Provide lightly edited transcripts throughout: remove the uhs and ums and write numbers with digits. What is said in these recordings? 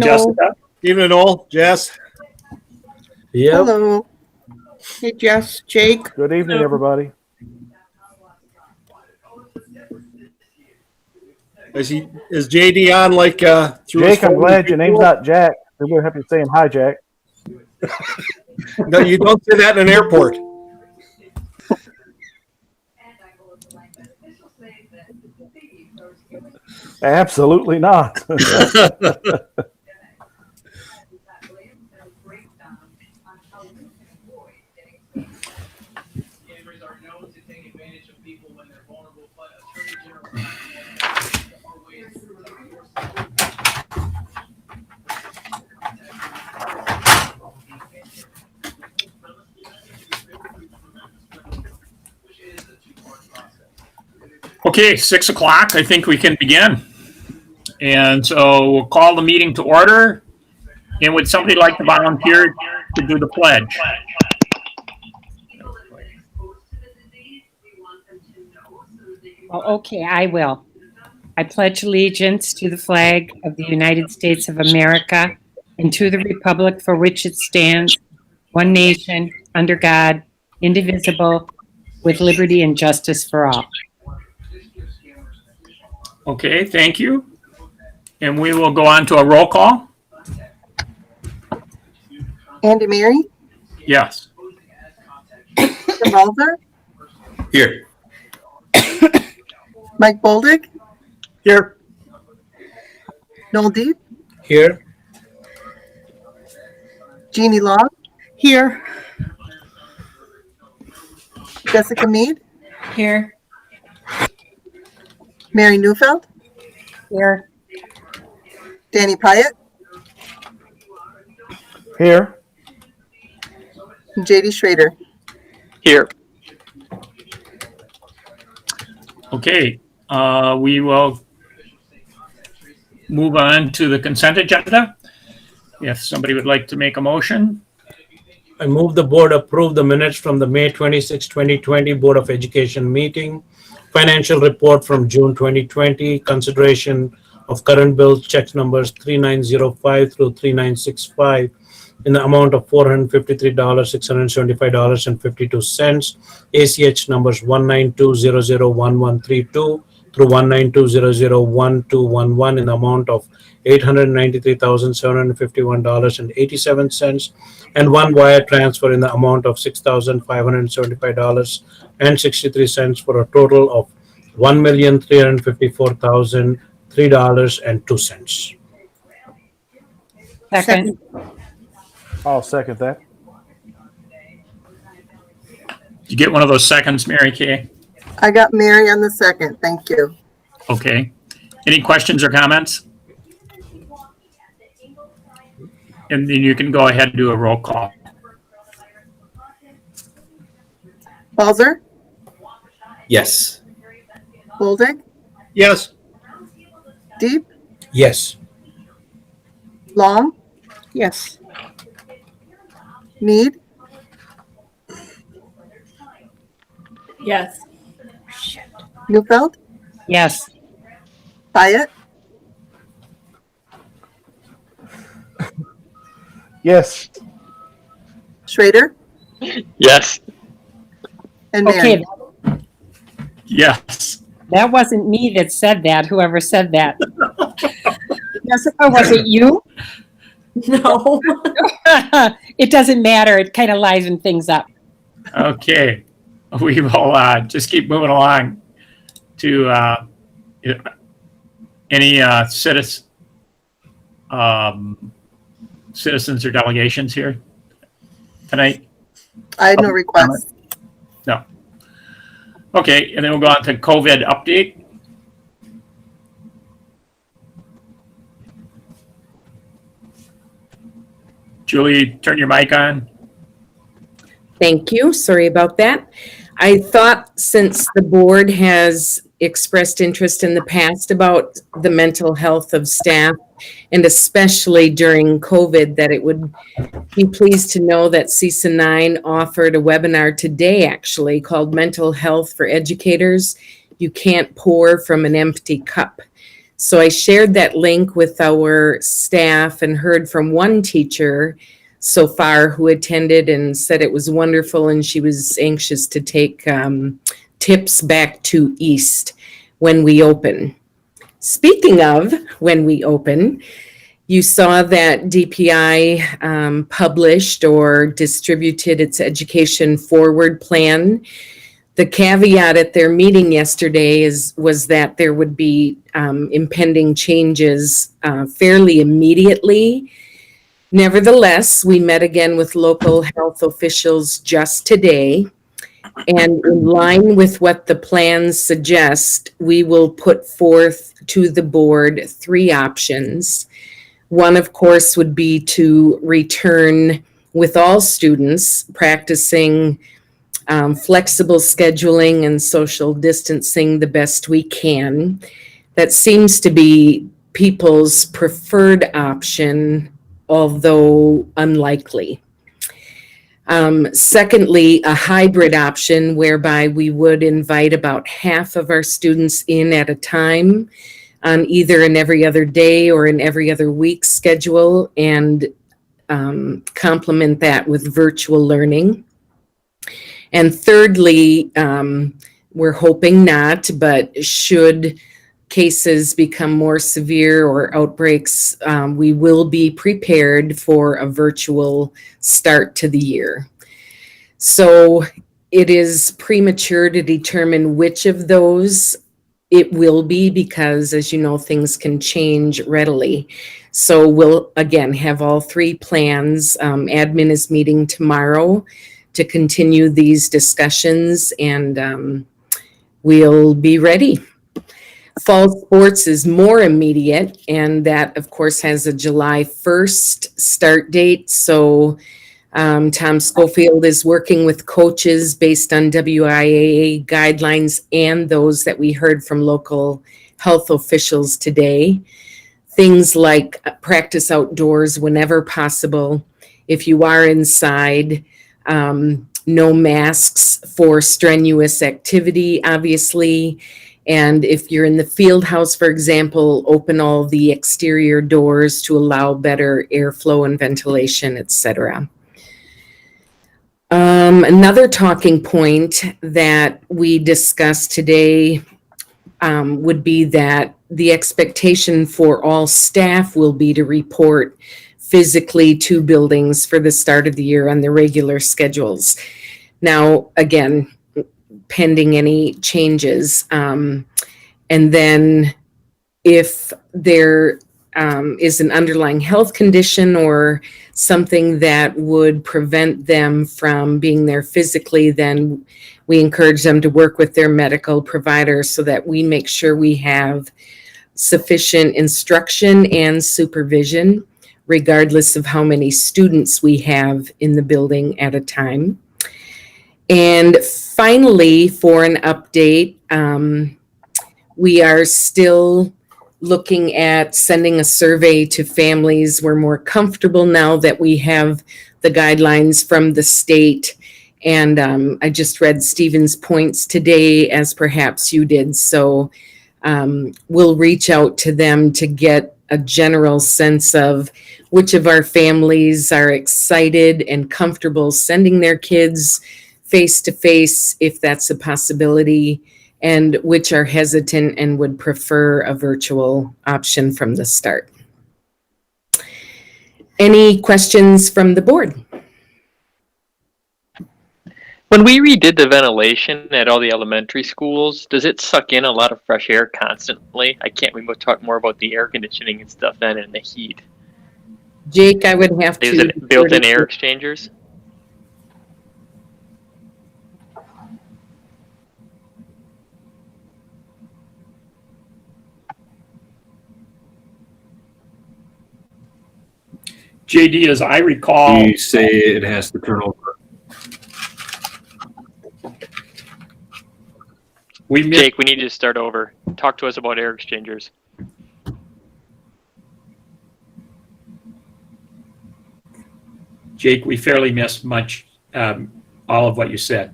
Jessica. Evening, all. Jess. Yep. Hello. Hey, Jess, Jake. Good evening, everybody. Is JD on like through Jake, his I'm phone? glad your name's not Jack. We're happy saying hi, Jack. No, you don't say that in an airport. Absolutely not. Okay, 6 o'clock. I think we can begin. And so we'll call the meeting to order. And would somebody like to volunteer to do the pledge? Okay, I will. I pledge allegiance to the flag of the United States of America and to the republic for which it stands, one nation, under God, indivisible, with liberty and justice for all. Okay, thank you. And we will go on to a roll call. Andy Mary. Yes. Culver. Here. Mike Boldig. Here. Noel Deep. Here. Jeannie Long. Here. Jessica Mead. Here. Mary Neufeld. Here. Danny Pyatt. Here. And JD Schrader. Here. Okay, we will move on to the consent agenda. If somebody would like to make a motion. I move the board approve the minutes from the May 26, 2020 Board of Education meeting, financial report from June 2020, consideration of current bill checks numbers 3905 through 3965 in the amount of $453, $675.52, ACH numbers 192001132 through 192001211 in the amount of $893,751.87, and one wire transfer in the amount of $6,575.63 for a total of $1,354,003.02. Second. I'll second that. Did you get one of those seconds, Mary Kay? I got Mary on the second. Thank you. Okay. Any questions or comments? And then you can go ahead and do a roll call. Balzer. Yes. Boldig. Yes. Deep. Yes. Long. Yes. Mead. Yes. Neufeld. Yes. Pyatt. Yes. Schrader. Yes. And Mary. Okay, Yes. that wasn't me that said that, whoever said that. Jessica, was it you? No. It doesn't matter. It kind of livens things up. Okay. We will just keep moving along to any citizens or delegations here tonight. I had no requests. No. Okay, and then we'll go on to COVID update. Julie, turn your mic on. Thank you. Sorry about that. I thought since the board has expressed interest in the past about the mental health of staff, and especially during COVID, that it would be pleased to know that CISA 9 offered a webinar today, actually, called Mental Health for Educators. You can't pour from an empty cup. So I shared that link with our staff and heard from one teacher so far who attended and said it was wonderful, and she was anxious to take tips back to East when we open. Speaking of when we open, you saw that DPI published or distributed its Education Forward plan. The caveat at their meeting yesterday was that there would be impending changes fairly immediately. Nevertheless, we met again with local health officials just today. And in line with what the plans suggest, we will put forth to the board 3 options. One, of course, would be to return with all students practicing flexible scheduling and social distancing the best we can. That seems to be people's preferred option, although unlikely. Secondly, a hybrid option whereby we would invite about half of our students in at a time on either an every other day or an every other week schedule, and complement that with virtual learning. And thirdly, we're hoping not, but should cases become more severe or outbreaks, we will be prepared for a virtual start to the year. So it is premature to determine which of those it will be because, as you know, things can change readily. So we'll, again, have all 3 plans. Admin is meeting tomorrow to continue these discussions, and we'll be ready. Fall sports is more immediate, and that, of course, has a July 1st start date. So Tom Schofield is working with coaches based on WIAA guidelines and those that we heard from local health officials today. Things like practice outdoors whenever possible. If you are inside, no masks for strenuous activity, obviously. And if you're in the field house, for example, open all the exterior doors to allow better airflow and ventilation, etc. Another talking point that we discussed today would be that the expectation for all staff will be to report physically to buildings for the start of the year on their regular schedules. Now, again, pending any changes. And then if there is an underlying health condition or something that would prevent them from being there physically, then we encourage them to work with their medical provider so that we make sure we have sufficient instruction and supervision, regardless of how many students we have in the building at a time. And finally, for an update, we are still looking at sending a survey to families. We're more comfortable now that we have the guidelines from the state. And I just read Stephen's points today, as perhaps you did. So we'll reach out to them to get a general sense of which of our families are excited and comfortable sending their kids face-to-face, if that's a possibility, and which are hesitant and would prefer a virtual option from the start. Any questions from the board? When we redid the ventilation at all the elementary schools, does it suck in a lot of fresh air constantly? We talk more about the air conditioning and stuff then and the heat. Jake, I would have to... Is it built-in air exchangers? JD, as I recall, You say it has to turn over. Jake, we need you to start over. Talk to us about air exchangers. Jake, we fairly missed much, all of what you said.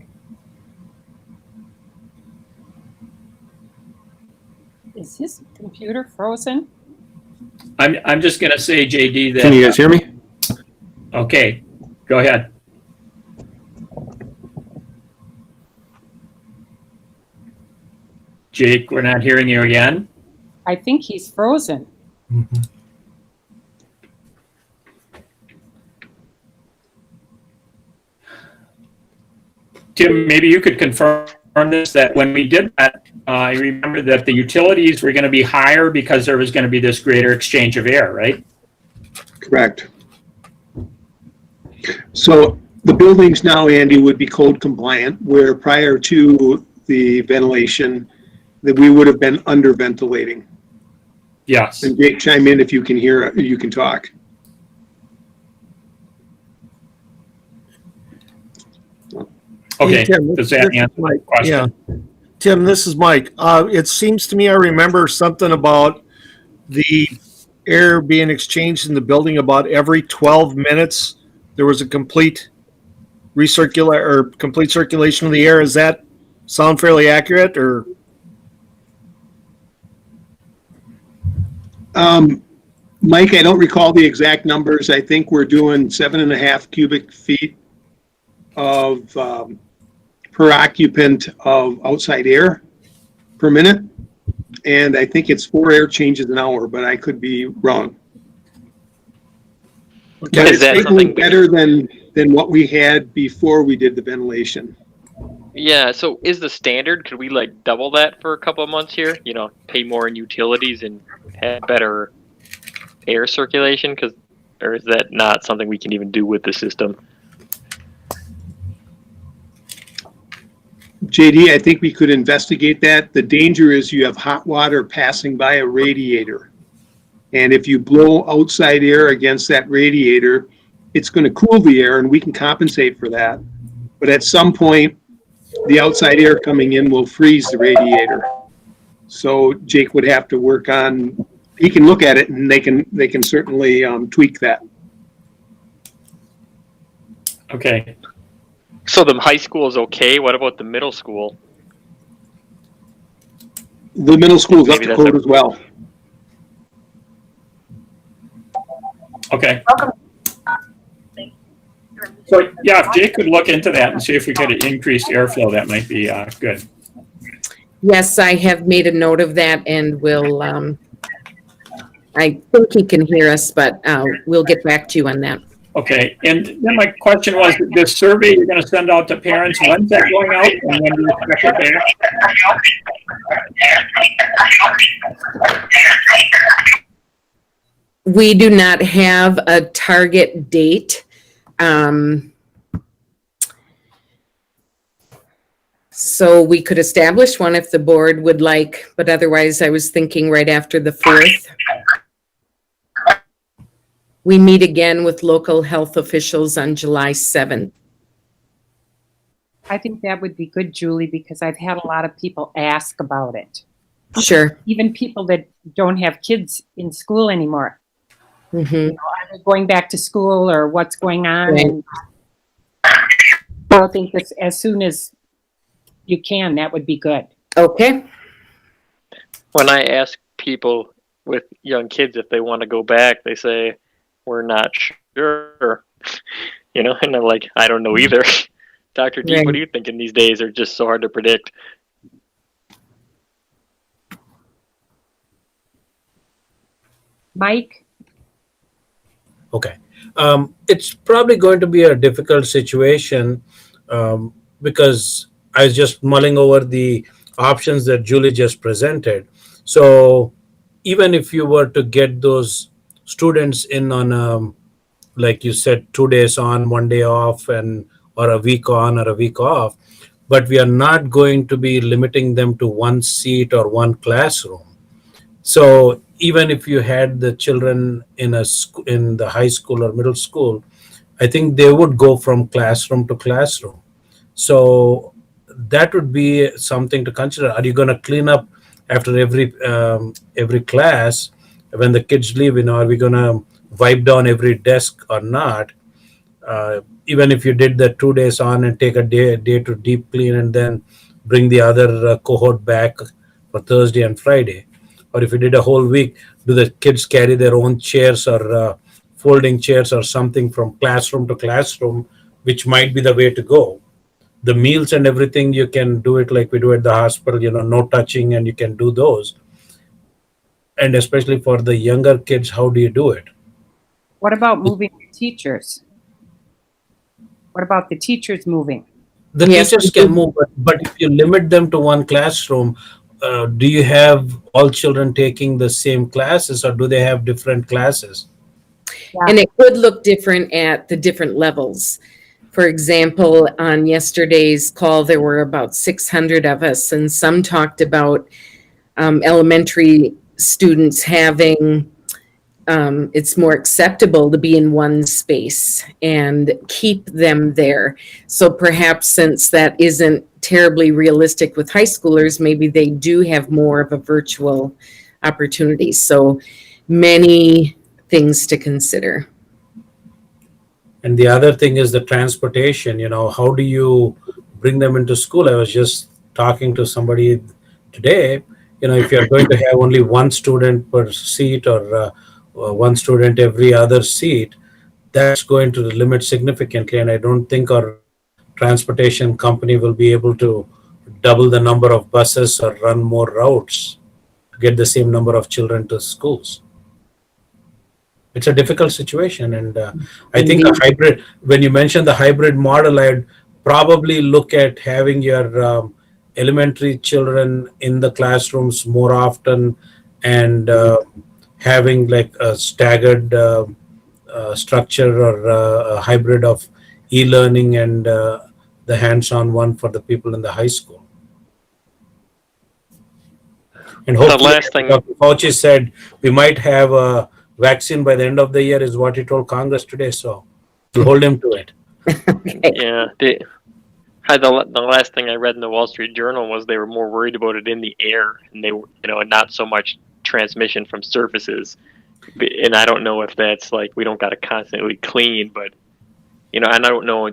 Is his computer computer frozen? I'm just going to say, JD, that. Can you guys hear me? Okay, go ahead. Jake, we're not hearing you again. I think he's frozen. Tim, maybe you could confirm this, that when we did that, I remember that the utilities were going to be higher because there was going to be this greater exchange of air, right? Correct. So the buildings now, Andy, would be code compliant, where prior to the ventilation, that we would have been under ventilating. Yes. And Jake, chime in if you can hear, you can talk. Okay, Hey, Tim, does that answer my question? Yeah. Tim, this is Mike. It seems to me I remember something about the air being exchanged in the building about every 12 minutes. There was a complete complete circulation of the air. Does that sound fairly accurate, or? Mike, I don't recall the exact numbers. I think we're doing 7.5 cubic feet of per occupant of outside air per minute. And I think it's 4 air changes an hour, but I could be wrong. But Is it's that certainly something- better than what we had before we did the ventilation. Yeah, so is the standard, could we like double that for a couple of months here? You know, pay more in utilities and have better air circulation? Or is that not something we can even do with the system? JD, I think we could investigate that. The danger is you have hot water passing by a radiator. And if you blow outside air against that radiator, it's going to cool the air, and we can compensate for that. But at some point, the outside air coming in will freeze the radiator. So Jake would have to work on, he can look at it, and they can certainly tweak that. Okay. So the high school is okay. What about the middle school? The middle school's up Maybe to that's code as well. Okay. So, yeah, if Jake could look into that and see if we could increase airflow, that might be good. Yes, I have made a note of that and will, I think he can hear us, but we'll get back to you on that. Okay, and then my question was, this survey you're going to send out to parents, when's that going out? And when do you expect it back? We do not have a target date. So we could establish one if the board would like, but otherwise I was thinking right after the 4th. We meet again with local health officials on July 7th. I think that would be good, Julie, because I've had a lot of people ask about it. Sure. Even people that don't have kids in school anymore. Mhm. Are they going back to school or what's going on? Right. And I think that as soon as you can, that would be good. Okay. When I ask people with young kids if they want to go back, they say, we're not sure. You know, and I'm like, I don't know either. Dr. D, Right. what are you thinking these days are just so hard to predict? Mike? Okay. It's probably going to be a difficult situation because I was just mulling over the options that Julie just presented. So even if you were to get those students in on, like you said, 2 days on, 1 day off, or a week on or a week off, but we are not going to be limiting them to one seat or one classroom. So even if you had the children in the high school or middle school, I think they would go from classroom to classroom. So that would be something to consider. Are you going to clean up after every class when the kids leave? You know, are we going to wipe down every desk or not? Even if you did the 2 days on and take a day to deep clean and then bring the other cohort back for Thursday and Friday. Or if you did a whole week, do the kids carry their own chairs or folding chairs or something from classroom to classroom, which might be the way to go. The meals and everything, you can do it like we do at the hospital, no touching, and you can do those. And especially for the younger kids, how do you do it? What about moving the teachers? What about the teachers moving? The Yes, teachers can move, but if you limit them to one classroom, do you have all children taking the same classes, or do they have different classes? And it could look different at the different levels. For example, on yesterday's call, there were about 600 of us, and some talked about elementary students having, it's more acceptable to be in one space and keep them there. So perhaps since that isn't terribly realistic with high schoolers, maybe they do have more of a virtual opportunity. So many things to consider. And the other thing is the transportation. How do you bring them into school? I was just talking to somebody today. If you're going to have only one student per seat or one student every other seat, that's going to limit significantly. And I don't think our transportation company will be able to double the number of buses or run more routes to get the same number of children to schools. It's a difficult situation. And I think a hybrid, when you mentioned the hybrid model, I'd probably look at having your elementary children in the classrooms more often and having like a staggered structure or a hybrid of e-learning and the hands-on one for the people in the high school. And hopefully, last thing- Dr. Fauci said we might have a vaccine by the end of the year, is what he told Congress today. So we'll hold him to it. Yeah. The last thing I read in the Wall Street Journal was they were more worried about it in the air, and they were, and not so much transmission from surfaces. And I don't know if that's like we don't got to constantly clean, but and I don't know,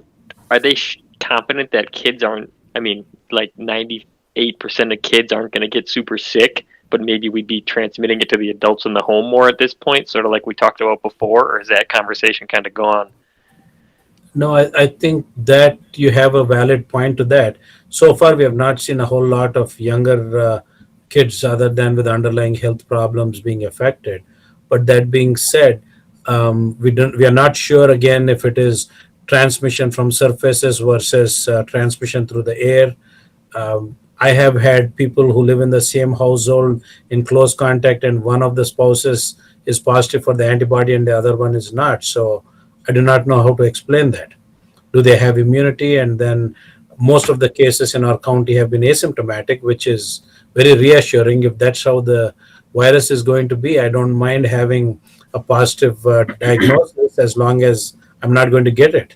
are they confident that kids aren't? I mean, like 98% of kids aren't going to get super sick, but maybe we'd be transmitting it to the adults in the home more at this point, sort of like we talked about before, or is that conversation kind of gone? No, I think that you have a valid point to that. So far, we have not seen a whole lot of younger kids other than with underlying health problems being affected. But that being said, we are not sure again if it is transmission from surfaces versus transmission through the air. I have had people who live in the same household in close contact, and one of the spouses is positive for the antibody and the other one is not. So I do not know how to explain that. Do they have immunity? And then most of the cases in our county have been asymptomatic, which is very reassuring. If that's how the virus is going to be, I don't mind having a positive diagnosis as long as I'm not going to get it.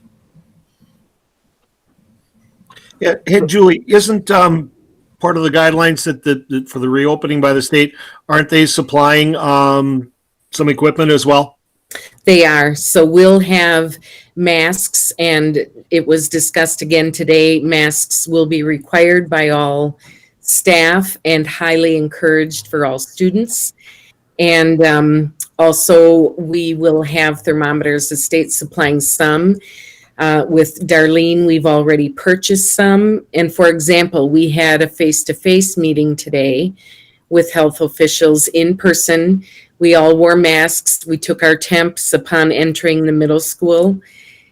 Yeah. Hey, Julie, isn't part of the guidelines that for the reopening by the state, aren't they supplying some equipment as well? They are. So we'll have masks, and it was discussed again today. Masks will be required by all staff and highly encouraged for all students. And also we will have thermometers. The state's supplying some. With Darlene, we've already purchased some. And for example, we had a face-to-face meeting today with health officials in person. We all wore masks. We took our temps upon entering the middle school.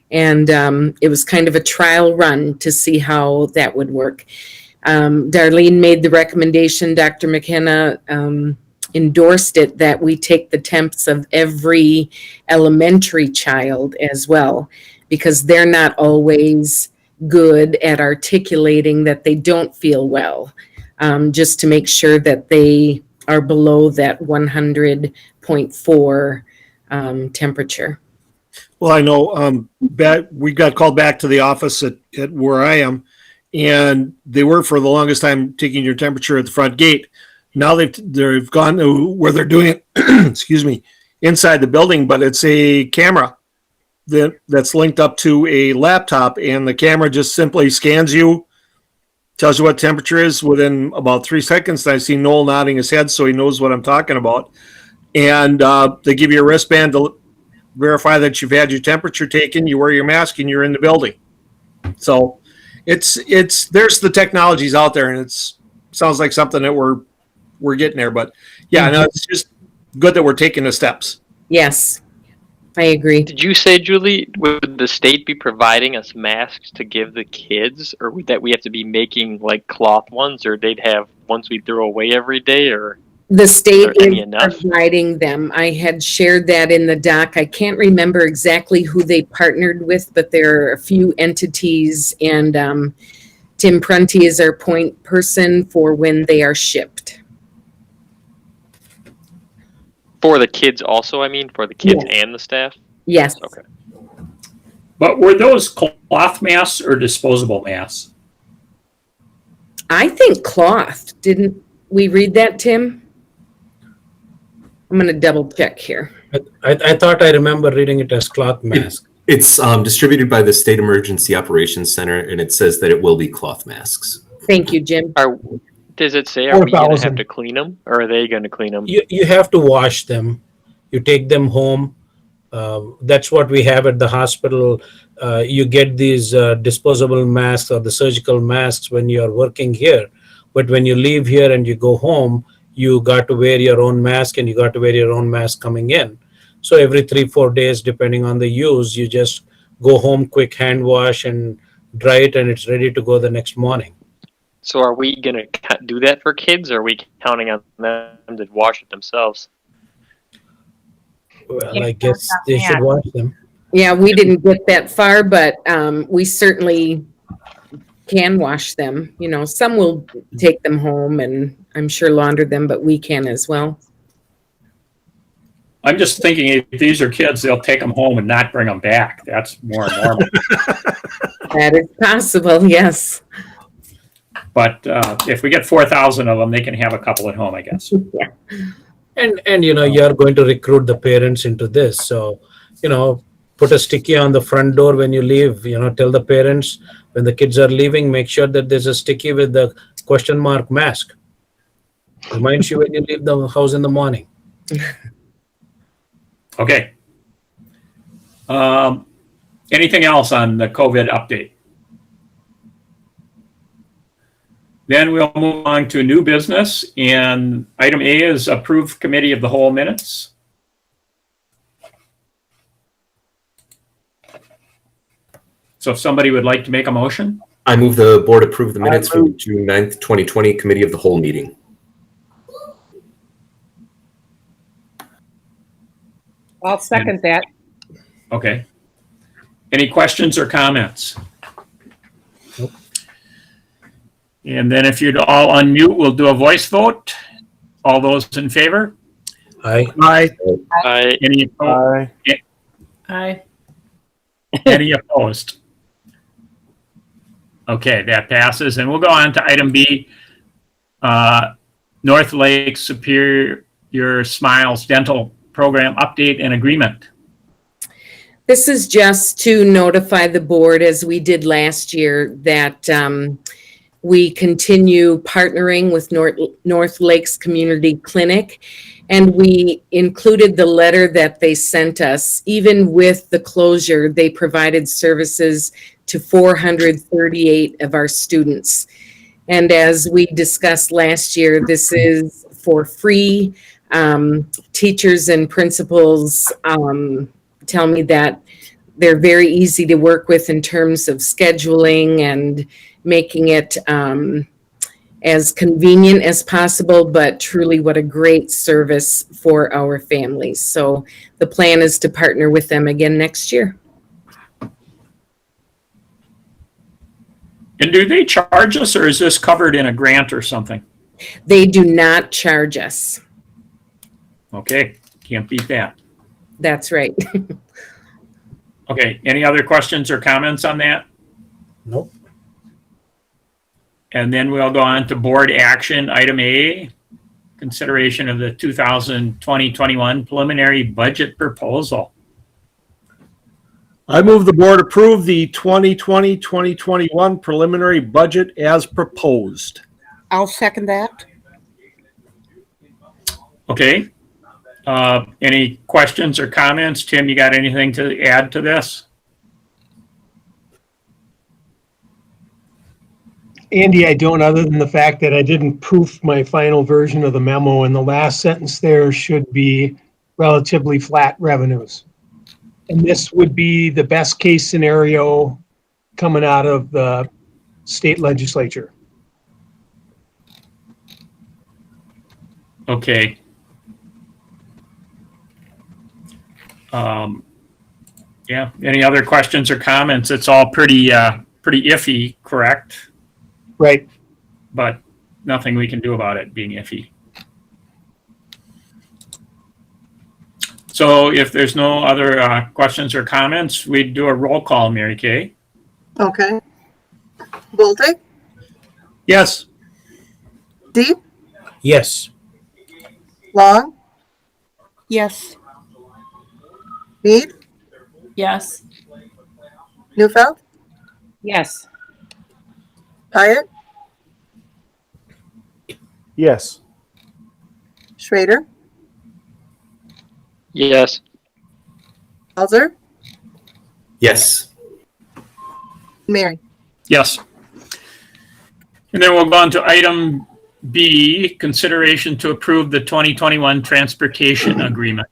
And it was kind of a trial run to see how that would work. Darlene made the recommendation, Dr. Mckenna endorsed it, that we take the temps of every elementary child as well, because they're not always good at articulating that they don't feel well, just to make sure that they are below that 100.4 temperature. Well, I know we got called back to the office at where I am, and they were for the longest time taking your temperature at the front gate. Now they've gone to where they're doing it, excuse me, inside the building, but it's a camera that's linked up to a laptop, and the camera just simply scans you, tells you what temperature is within about 3 seconds. I see Noel nodding his head, so he knows what I'm talking about. And they give you a wristband to verify that you've had your temperature taken. You wear your mask, and you're in the building. So it's there's the technologies out there, and it's sounds like something that we're getting there. But yeah, no, it's just good that we're taking the steps. Yes, I agree. Did you say, Julie, would the state be providing us masks to give the kids, or would that we have to be making like cloth ones, or they'd have ones we throw away every day, or The state Are any is enough? providing them. I had shared that in the doc. I can't remember exactly who they partnered with, but there are a few entities, and Tim Prunty is our point person for when they are shipped. for the kids also? I mean, for the kids and the staff. Yes. Okay. But were those cloth masks or disposable masks? I think cloth. Didn't we read that, Tim? I'm going to double check here. I thought I remember reading it as cloth mask. It's distributed by the State Emergency Operations Center, and it says that it will be cloth masks. Thank you, Jim. Does it say, are we going to 4,000. have to clean them, or are they going to clean them? You have to wash them. You take them home. That's what we have at the hospital. You get these disposable masks or the surgical masks when you are working here. But when you leave here and you go home, you got to wear your own mask, and you got to wear your own mask coming in. So every 3-4 days, depending on the use, you just go home, quick hand wash and dry it, and it's ready to go the next morning. So are we going to do that for kids, or are we counting on them to wash it themselves? Well, I guess they should wash them. Yeah, we didn't get that far, but we certainly can wash them. You know, some will take them home and I'm sure launder them, but we can as well. I'm just thinking if these are kids, they'll take them home and not bring them back. That's more normal. That is possible, yes. But if we get 4,000 of them, they can have a couple at home, I guess. Yeah. And you know, you're going to recruit the parents into this. So, you know, put a sticky on the front door when you leave. You know, tell the parents when the kids are leaving, make sure that there's a sticky with the question mark mask. Reminds you when you leave the house in the morning. Okay. Anything else on the COVID update? Then we'll move on to new business, and item A is approve committee of the whole minutes. So if somebody would like to make a motion? I move the board approve the minutes from June 9th, 2020 Committee of the Whole meeting. I'll second that. Okay. Any questions or comments? Nope. And then if you'd all unmute, we'll do a voice vote. All those in favor? Aye. Aye. Any opposed? Aye. Any opposed? Okay, that passes. And we'll go on to item B, North Lake Superior Smiles Dental Program Update and Agreement. This is just to notify the board, as we did last year, that we continue partnering with North Lakes Community Clinic. And we included the letter that they sent us. Even with the closure, they provided services to 438 of our students. And as we discussed last year, this is for free. Teachers and principals tell me that they're very easy to work with in terms of scheduling and making it as convenient as possible, but truly what a great service for our families. So the plan is to partner with them again next year. And do they charge us, or is this covered in a grant or something? They do not charge us. Okay, can't beat that. That's right. Okay, any other questions or comments on that? Nope. And then we'll go on to board action, item A, consideration of the 2020-21 preliminary budget proposal. I move the board approve the 2020-2021 preliminary budget as proposed. I'll second that. Okay. Any questions or comments? Tim, you got anything to add to this? Andy, I don't, other than the fact that I didn't proof my final version of the memo, and the last sentence there should be relatively flat revenues. And this would be the best case scenario coming out of the state legislature. Okay. Yeah, any other questions or comments? It's all pretty iffy, correct? Right. But nothing we can do about it being iffy. So if there's no other questions or comments, we'd do a roll call, Mary Kay. Okay. Bolte, Yes. Deep, Yes. Long, Yes. Mead, Yes. Newfeld, Yes. Hyatt, Yes. Schrader, Yes. Halser, Yes. Mary. Yes. And then we'll go on to item B, consideration to approve the 2021 transportation agreement.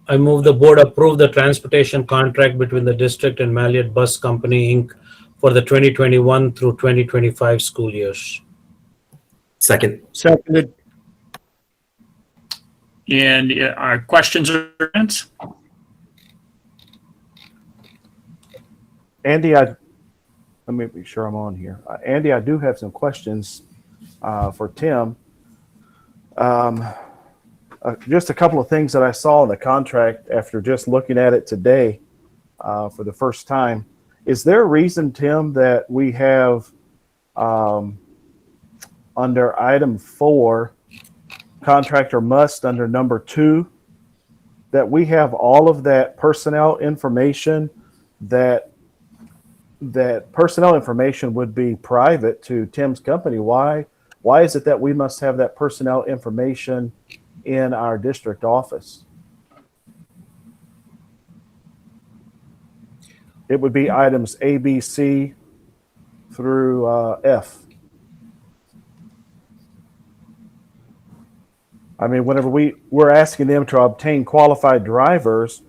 I move the board approve the transportation contract between the district and Marriott Bus Company, Inc. for the 2021 through 2025 school years. Second. Seconded. And our questions or comments? Andy, let me be sure I'm on here. Andy, I do have some questions for Tim. Just a couple of things that I saw in the contract after just looking at it today for the first time. Is there a reason, Tim, that we have under item 4, contractor must, under number 2, that we have all of that personnel information, that personnel information would be private to Tim's company? Why is it that we must have that personnel information in our district office? It would be items A, B, C through F. I mean, whenever we're asking them to obtain qualified drivers,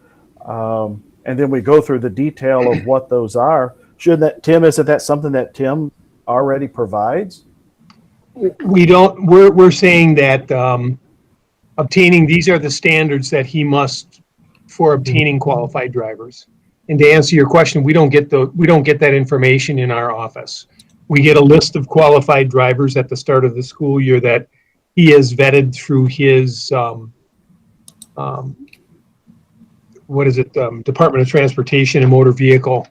and then we go through the detail of what those are, isn't that something that Tim already provides? We don't, we're saying that obtaining, these are the standards that he must for obtaining qualified drivers. And to answer your question, we don't get that information in our office. We get a list of qualified drivers at the start of the school year that he has vetted through his Department of Transportation and Motor Vehicle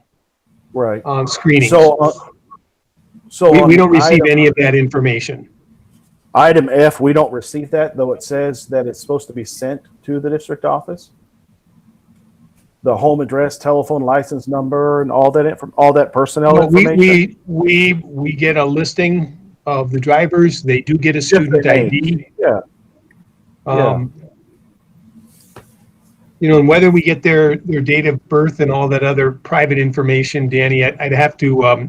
screening. So we don't receive any of that information. Item F, we don't receive that, though it says that it's supposed to be sent to the district office. The home address, telephone, license number, and all that personnel information. We get a listing of the drivers. They do get a student ID. Yeah. And whether we get their date of birth and all that other private information, Danny, I'd have to.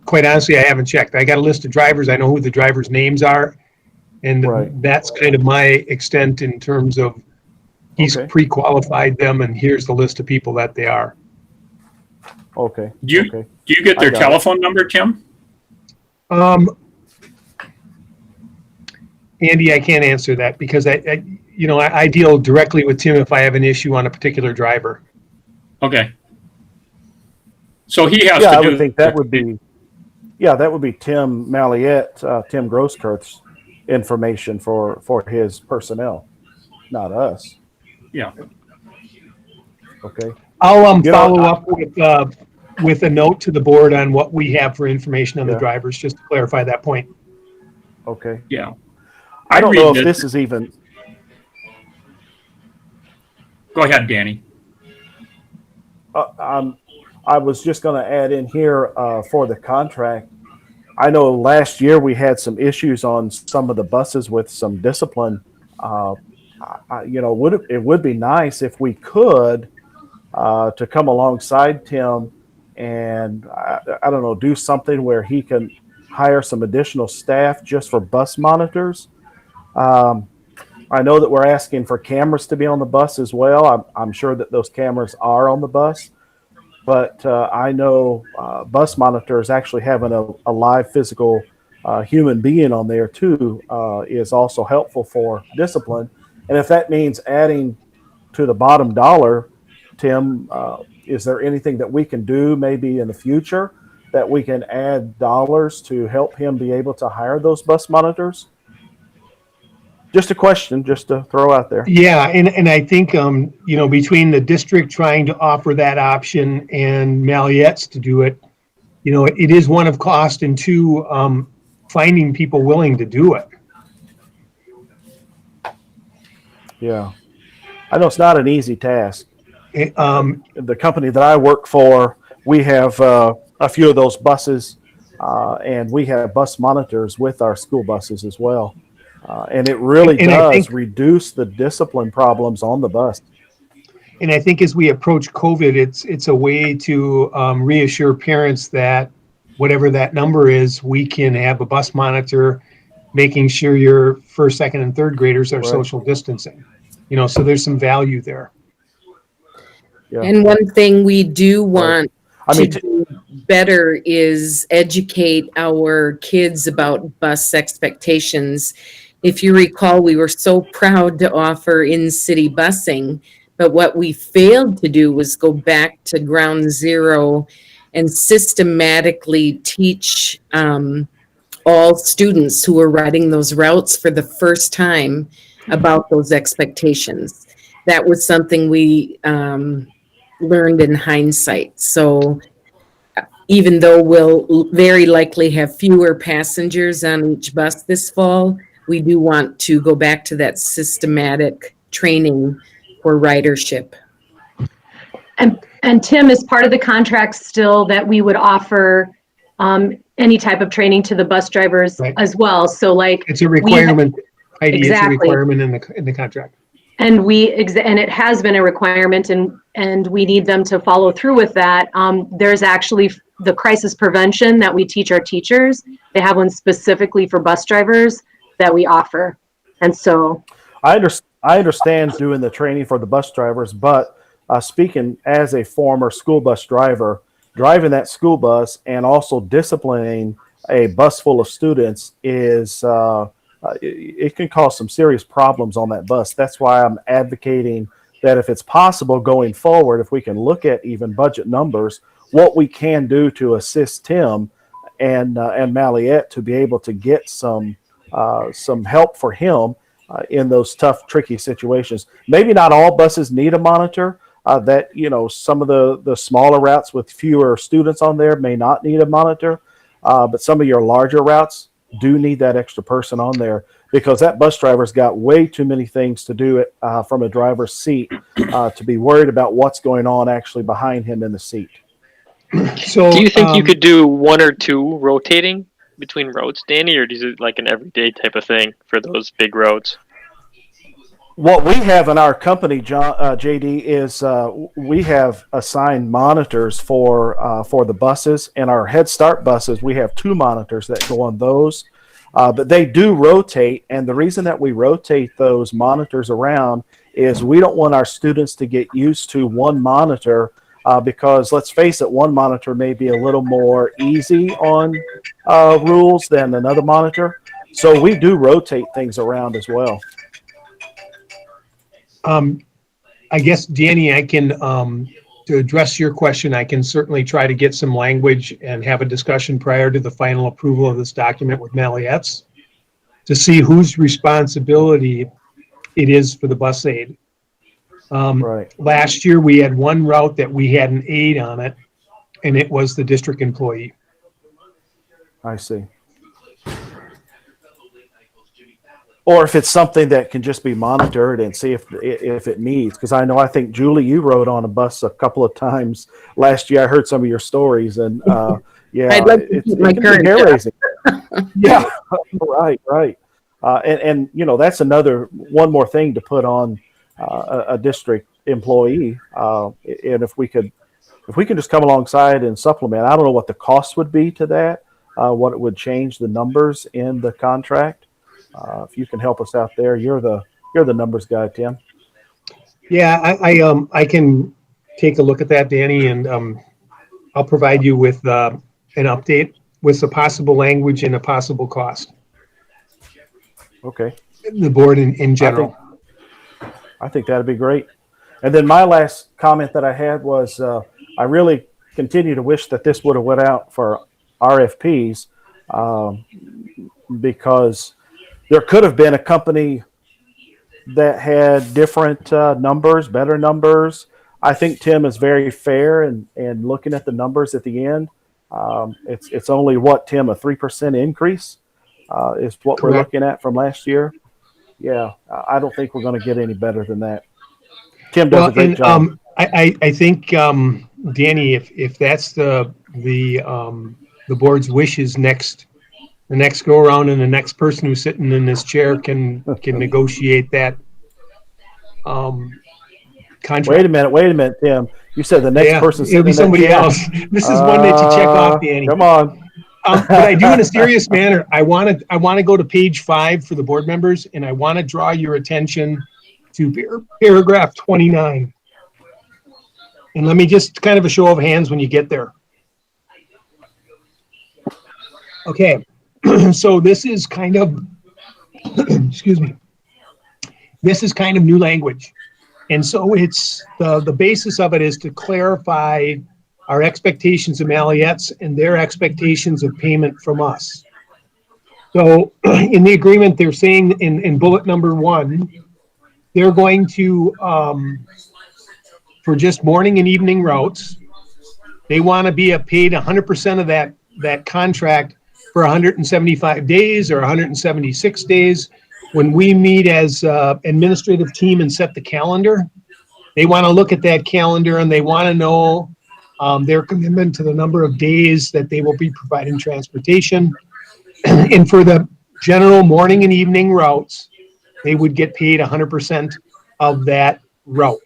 Quite honestly, I haven't checked. I got a list of drivers. I know who the drivers' names are, and that's kind of my extent in terms of he's pre-qualified them, and here's the list of people that they are. Okay. Do you get their telephone number, Tim? Andy, I can't answer that because I deal directly with Tim if I have an issue on a particular driver. Okay. So he has to I would think that would be. Yeah, that would be Tim Malliette, Tim Grosskirth's information for his personnel, not us. Yeah. Okay. I'll follow up with a note to the board on what we have for information on the drivers, just to clarify that point. Okay. Yeah. I don't know if this is even. Go ahead, Danny. I was just going to add in here for the contract. I know last year we had some issues on some of the buses with some discipline. It would be nice if we could to come alongside Tim and I don't know, do something where he can hire some additional staff just for bus monitors. I know that we're asking for cameras to be on the bus as well. I'm sure that those cameras are on the bus, but I know bus monitors actually having a live physical human being on there too is also helpful for discipline. And if that means adding to the bottom dollar, Tim, is there anything that we can do maybe in the future that we can add dollars to help him be able to hire those bus monitors? Just a question, just to throw out there. Yeah, and I think, between the district trying to offer that option and Malliette's to do it, it is one of cost and two, finding people willing to do it. Yeah. I know it's not an easy task. The company that I work for, we have a few of those buses, and we have bus monitors with our school buses as well. And it really does reduce the discipline problems on the bus. And I think as we approach COVID, it's a way to reassure parents that whatever that number is, we can have a bus monitor making sure your first, second, and third graders are social distancing. So there's some value there. Yeah. And one thing we do want to do better is educate our kids about bus expectations. If you recall, we were so proud to offer in-city busing, but what we failed to do was go back to ground zero and systematically teach all students who were riding those routes for the first time about those expectations. That was something we learned in hindsight. So even though we'll very likely have fewer passengers on each bus this fall, we do want to go back to that systematic training for ridership. And Tim, is part of the contract still that we would offer any type of training to the bus drivers as well? So like it's a requirement. Exactly. It's a requirement in the contract. And and it has been a requirement, and we need them to follow through with that. There's actually the crisis prevention that we teach our teachers. They have one specifically for bus drivers that we offer. And so I understand doing the training for the bus drivers, but speaking as a former school bus driver, driving that school bus and also disciplining a bus full of students is it can cause some serious problems on that bus. That's why I'm advocating that if it's possible going forward, if we can look at even budget numbers, what we can do to assist Tim and Malliette to be able to get some help for him in those tough, tricky situations. Maybe not all buses need a monitor. Some of the smaller routes with fewer students on there may not need a monitor, but some of your larger routes do need that extra person on there because that bus driver's got way too many things to do it from a driver's seat to be worried about what's going on actually behind him in the seat. So, do you think you could do one or two rotating between roads, Danny, or is it like an everyday type of thing for those big roads? What we have in our company, JD, is we have assigned monitors for the buses. And our Head Start buses, we have 2 monitors that go on those. But they do rotate. And the reason that we rotate those monitors around is we don't want our students to get used to one monitor because, let's face it, one monitor may be a little more easy on rules than another monitor. So we do rotate things around as well. I guess, Danny, I can, to address your question, I can certainly try to get some language and have a discussion prior to the final approval of this document with Malliette's to see whose responsibility it is for the bus aid. Last year, we had one route that we had an aide on it, and it was the district employee. I see. or if it's something that can just be monitored and see if it needs. Because I think Julie, you rode on a bus a couple of times last year. I heard some of your stories, and yeah, I'd like to keep my it can current be hair job. raising. Yeah, right. And that's one more thing to put on a district employee. And if we can just come alongside and supplement, I don't know what the cost would be to that, what it would change the numbers in the contract. If you can help us out there, you're the numbers guy, Tim. Yeah, I can take a look at that, Danny, and I'll provide you with an update with the possible language and a possible cost. Okay. The board in general. I think that'd be great. And then my last comment that I had was I really continue to wish that this would have went out for RFPs because there could have been a company that had different numbers, better numbers. I think Tim is very fair and looking at the numbers at the end. It's only Tim, a 3% increase is what Correct. we're looking at from last year. Yeah, I don't think we're going to get any better than that. Tim does a great job. I think Danny, if that's the board's wishes the next go around, and the next person who's sitting in this chair can negotiate that contract. Wait a minute, Tim. You said the next person. It'll be somebody else. This is one that you check off, Danny. Come on. But I do in a serious manner. I want to go to page 5 for the board members, and I want to draw your attention to paragraph 29. And let me just kind of a show of hands when you get there. Okay, so this is kind of, excuse me, this is kind of new language. And so it's the basis of it is to clarify our expectations of Maliettes and their expectations of payment from us. So in the agreement, they're saying in bullet number 1, they're going to, for just morning and evening routes, they want to be paid 100% of that contract for 175 days or 176 days. When we meet as administrative team and set the calendar, they want to look at that calendar and they want to know their commitment to the number of days that they will be providing transportation. And for the general morning and evening routes, they would get paid 100% of that route.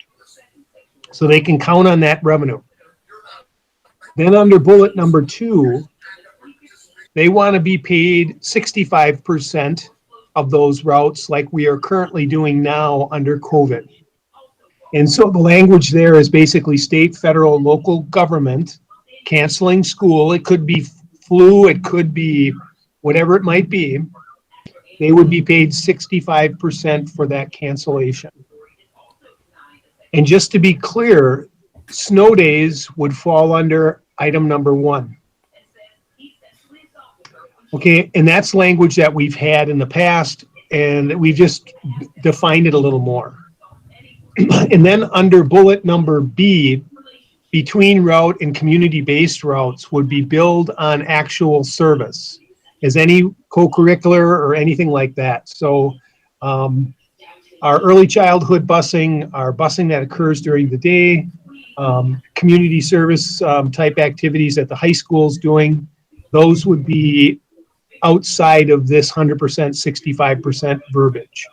So they can count on that revenue. Then under bullet number 2, they want to be paid 65% of those routes like we are currently doing now under COVID. And so the language there is basically state, federal, local government canceling school. It could be flu, it could be whatever it might be. They would be paid 65% for that cancellation. And just to be clear, snow days would fall under item number 1. Okay, and that's language that we've had in the past, and we've just defined it a little more. And then under bullet number B, between route and community-based routes would be billed on actual service as any co-curricular or anything like that. So our early childhood busing, our busing that occurs during the day, community service type activities that the high school's doing, those would be outside of this 100%, 65% verbiage.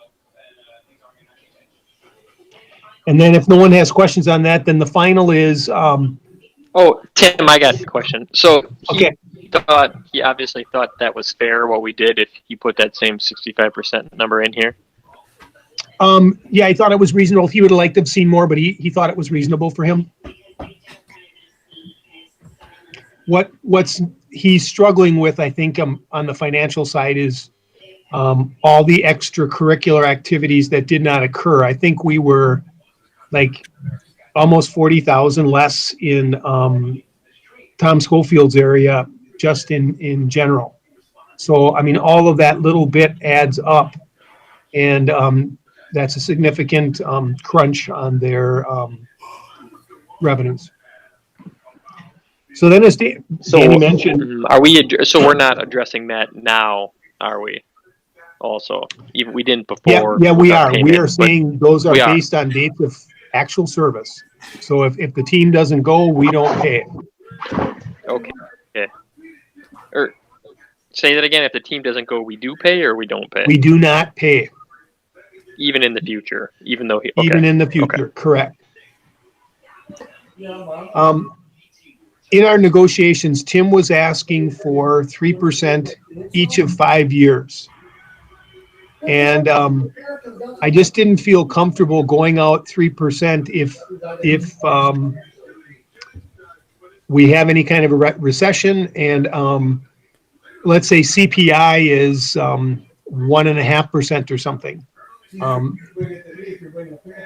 And then if no one has questions on that, then the final is... Oh, Tim, I got a question. So okay. He obviously thought that was fair what we did if he put that same 65% number in here. Yeah, I thought it was reasonable. He would have liked to have seen more, but he thought it was reasonable for him. What's he's struggling with, I think, on the financial side is all the extracurricular activities that did not occur. I think we were like almost 40,000 less in Tom Schofield's area just in general. So, I mean, all of that little bit adds up, and that's a significant crunch on their revenues. So then, as Danny mentioned, are we? So we're not addressing that now, are we? also. Even we didn't Yeah, before. yeah, we without are. We payment, are but saying those are we are. based on dates of actual service. So if the team doesn't go, we don't pay. Okay. Okay. Or say that again. If the team doesn't go, we do pay or we don't pay, We do not pay, even in the future. Even though he. even Okay. in the Okay. future, correct. In our negotiations, Tim was asking for 3% each of 5 years. And I just didn't feel comfortable going out 3% if we have any kind of a recession and let's say CPI is 1.5% or something.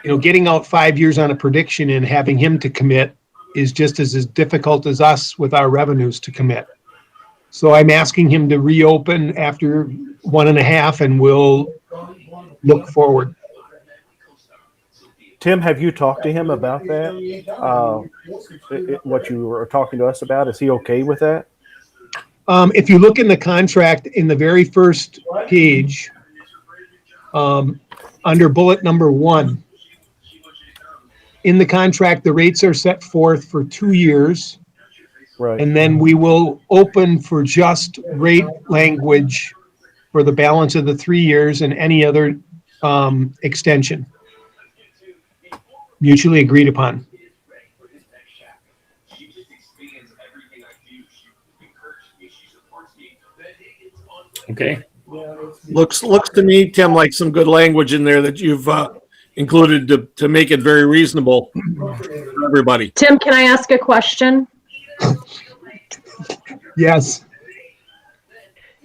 Getting out 5 years on a prediction and having him to commit is just as difficult as us with our revenues to commit. So I'm asking him to reopen after 1.5 and we'll look forward. Tim, have you talked to him about that? What you were talking to us about? Is he okay with that? If you look in the contract in the very first page, under bullet number 1, in the contract, the rates are set forth for 2 years. Right. And then we will open for just rate language for the balance of the 3 years and any other extension mutually agreed upon. Okay. Looks to me, Tim, like some good language in there that you've included to make it very reasonable for everybody. Tim, can I ask a question? Yes.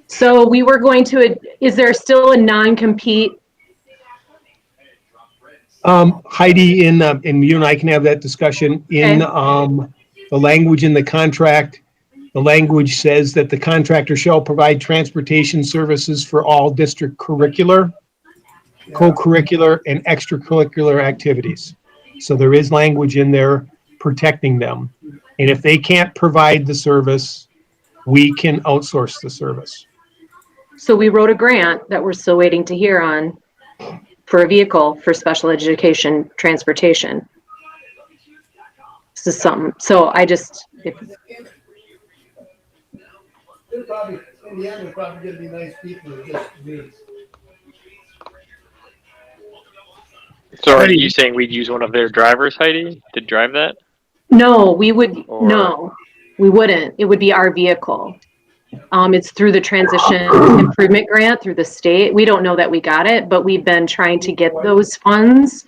So we were going to, is there still a non-compete? Heidi, and you and I can have that discussion. In the language in the contract, the language says that the contractor shall provide transportation services for all district curricular, co-curricular, and extracurricular activities. So there is language in there protecting them. And if they can't provide the service, we can outsource the service. So we wrote a grant that we're still waiting to hear on for a vehicle for special education transportation. This is something, so I just, They're probably, in the end, they're probably gonna be nice people, just me. So are you saying we'd use one of their drivers, Heidi, to drive that? no, we would, no, we wouldn't. It would be our vehicle. It's through the transition improvement grant through the state. We don't know that we got it, but we've been trying to get those funds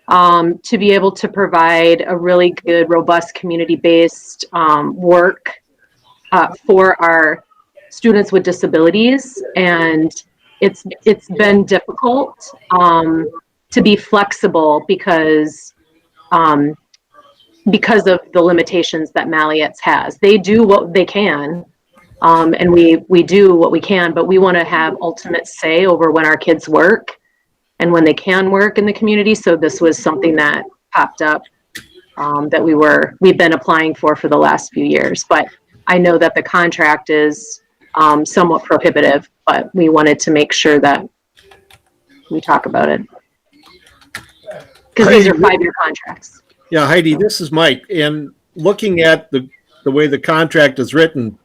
to be able to provide a really good, robust, community-based work for our students with disabilities. And it's been difficult to be flexible because of the limitations that Mallett's has. They do what they can. And we do what we can, but we want to have ultimate say over when our kids work and when they can work in the community. So this was something that popped up that we've been applying for the last few years. But I know that the contract is somewhat prohibitive, but we wanted to make sure that we talk about it. Because these are 5-year contracts. Yeah, Heidi, this is Mike. And looking at the way the contract is written,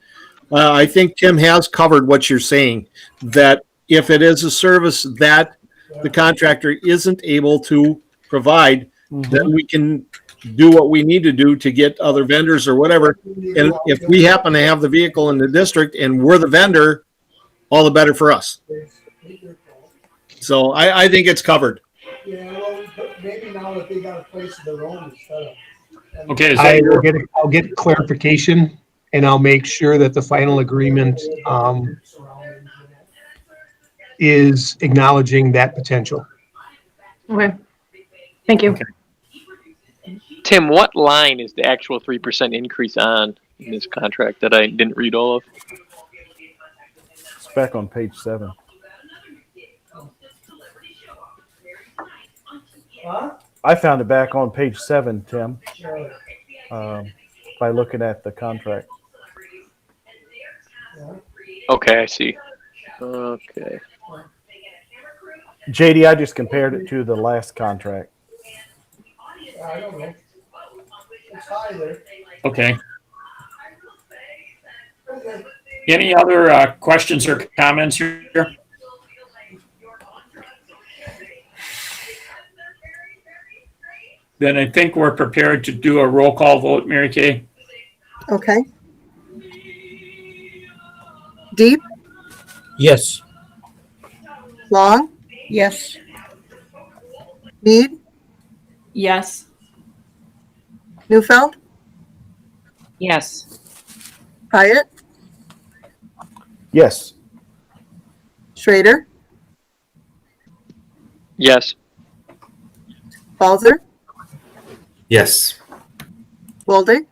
I think Tim has covered what you're saying, that if it is a service that the contractor isn't able to provide, then we can do what we need to do to get other vendors or whatever. And if we happen to have the vehicle in the district and we're the vendor, all the better for us. So I think it's covered. Yeah, well, maybe now that they got a place of their own instead of. Okay. I'll get clarification and I'll make sure that the final agreement is acknowledging that potential. Okay. Thank you. Okay. Tim, what line is the actual 3% increase on in this contract that I didn't read all of? It's back on page 7. Huh? I found it back on page 7, Tim, by looking at the contract. Okay, I see. Okay. JD, I just compared it to the last contract. I don't know. It's high there. Okay. Any other questions or comments here? Then I think we're prepared to do a roll call vote, Mary Kay. Okay. Deep, Yes. Long, Yes. Mead, Yes. Newfeld, Yes. Hyatt, Yes. Schrader, Yes. Balzer, Yes. Waldig,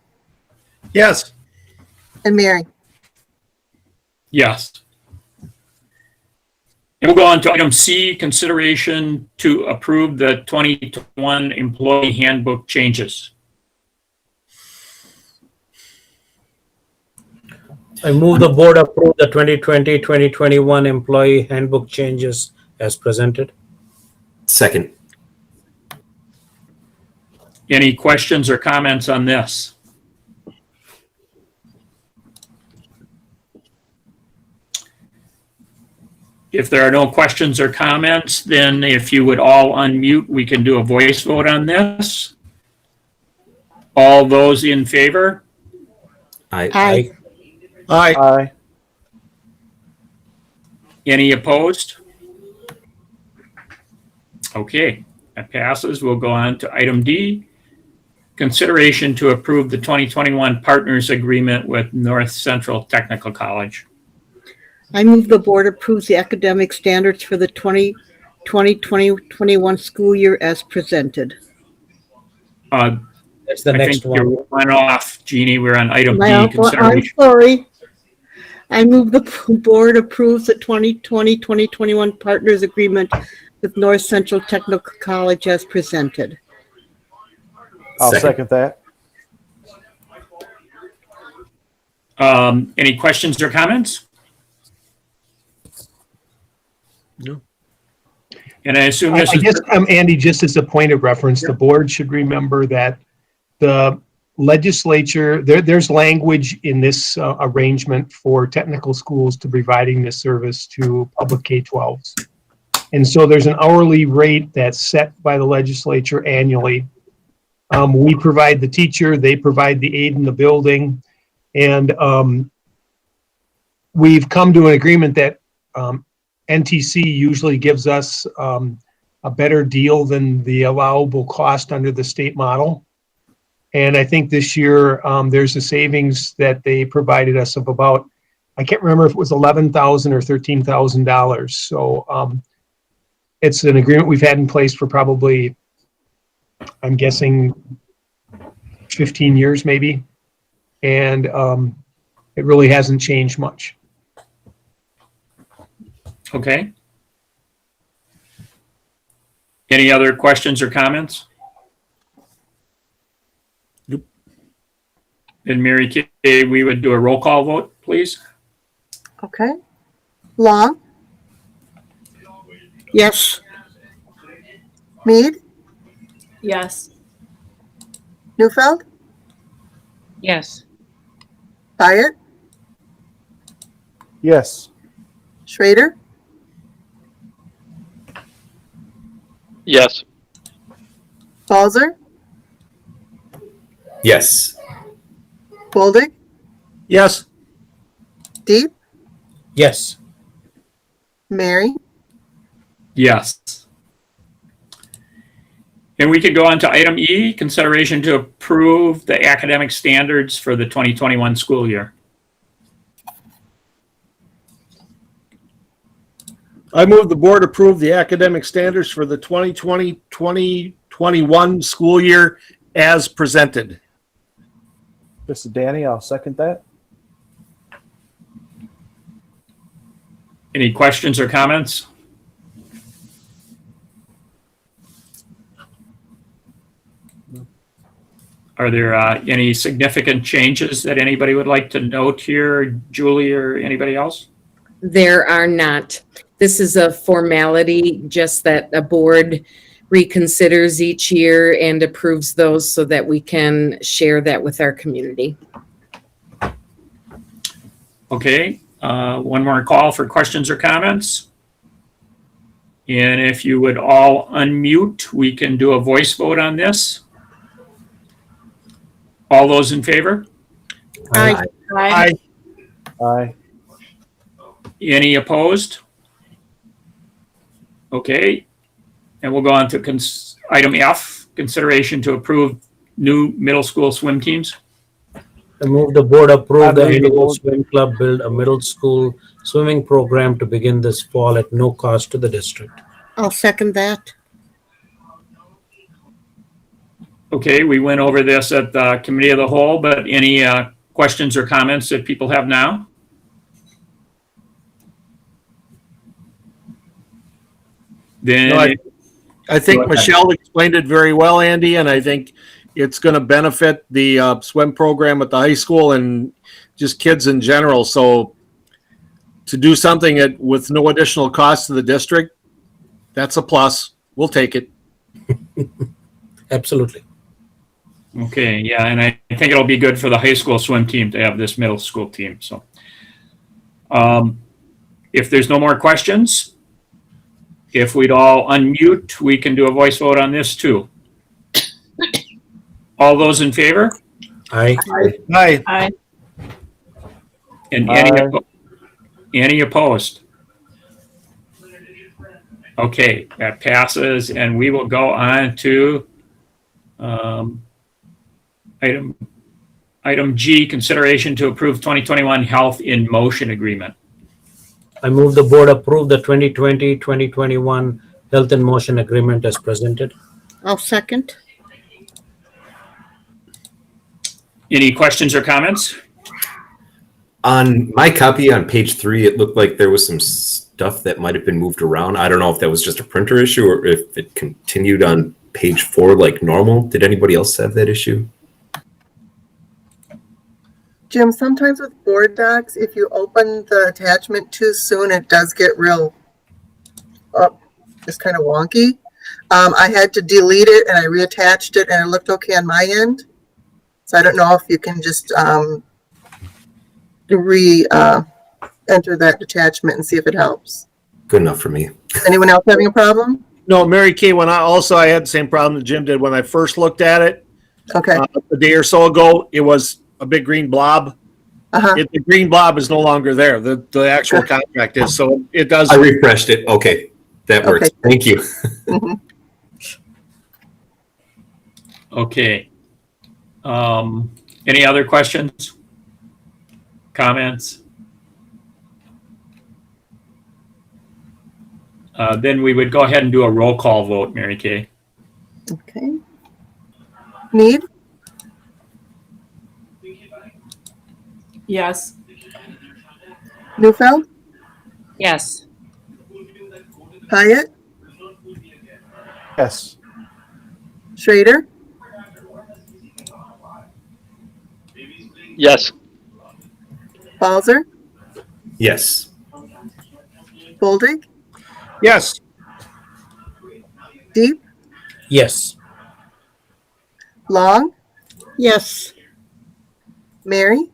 Yes. and Mary. Yes. And we'll go on to item C, consideration to approve the 2021 employee handbook changes. I move the board approve the 2020-2021 employee handbook changes as presented. Second. Any questions or comments on this? If there are no questions or comments, then if you would all unmute, we can do a voice vote on this. All those in favor? Aye. Aye. Aye. Aye. Any opposed? Okay, that passes. We'll go on to item D. Consideration to approve the 2021 Partners Agreement with North Central Technical College. I move the board approves the academic standards for the 2020-2021 school year as presented. That's the I next think one. you went off, Jeannie. We're on item D, I'm consideration. sorry. I move the board approves the 2020-2021 Partners Agreement with North Central Technical College as presented. I'll second that. Any questions or comments? No. And I assume I this is. guess, Andy, just as a point of reference, the board should remember that the legislature, there's language in this arrangement for technical schools to providing this service to public K-12s. And so there's an hourly rate that's set by the legislature annually. We provide the teacher, they provide the aid in the building. And we've come to an agreement that NTC usually gives us a better deal than the allowable cost under the state model. And I think this year there's a savings that they provided us of about, I can't remember if it was $11,000 or $13,000. So it's an agreement we've had in place for probably, I'm guessing, 15 years maybe. And it really hasn't changed much. Okay. Any other questions or comments? Nope. And Mary Kay, we would do a roll call vote, please. Okay. Long, Yes. Mead, Yes. Newfeld, Yes. Hyatt, Yes. Schrader, Yes. Balzer, Yes. Waldig, Yes. Deep, Yes. Mary. Yes. And we could go on to item E, consideration to approve the academic standards for the 2021 school year. I move the board approve the academic standards for the 2020-2021 school year as presented. This is Danny. I'll second that. Any questions or comments? Are there any significant changes that anybody would like to note here, Julie or anybody else? There are not. This is a formality, just that a board reconsiders each year and approves those so that we can share that with our community. Okay, one more call for questions or comments. And if you would all unmute, we can do a voice vote on this. All those in favor? Aye. Aye. Aye. Any opposed? Okay, and we'll go on to item F, consideration to approve new middle school swim teams. I move the board approve the I move the annual board- swim club build a middle school swimming program to begin this fall at no cost to the district. I'll second that. Okay, we went over this at the committee of the whole, but any questions or comments that people have now? Then, No, I think Michelle explained it very well, Andy, and I think it's going to benefit the swim program at the high school and just kids in general. So to do something with no additional cost to the district, that's a plus. We'll take it. Absolutely. okay, yeah, and I think it'll be good for the high school swim team to have this middle school team. So, if there's no more questions, if we'd all unmute, we can do a voice vote on this too. All those in favor? Aye. Aye. Aye. And Aye. any opposed? Okay, that passes, and we will go on to item G, consideration to approve 2021 Health in Motion Agreement. I move the board approve the 2020-2021 Health in Motion Agreement as presented. I'll second. Any questions or comments? On my copy on page 3, it looked like there was some stuff that might have been moved around. I don't know if that was just a printer issue or if it continued on page 4 like normal. Did anybody else have that issue? Jim, sometimes with board docs, if you open the attachment too soon, it does get real, just kind of wonky. I had to delete it and I reattached it and it looked okay on my end. So I don't know if you can just enter that attachment and see if it helps. Good enough for me. Anyone else having a problem? No, Mary Kay, I had the same problem that Jim did when I first looked at it. Okay. A day or so ago, it was a big green blob. Uh-huh. The green blob is no longer there. The actual contract is, so it does. I refreshed it. Okay, that works. Okay. Thank you. Mhm. Okay. Any other questions? Comments? Then we would go ahead and do a roll call vote, Mary Kay. Okay. Need? Yes. Neufeld? Yes. Hyatt? Yes. Schrader? Yes. Balzer? Yes. Boldig? Yes. Deep? Yes. Long? Yes. Mary?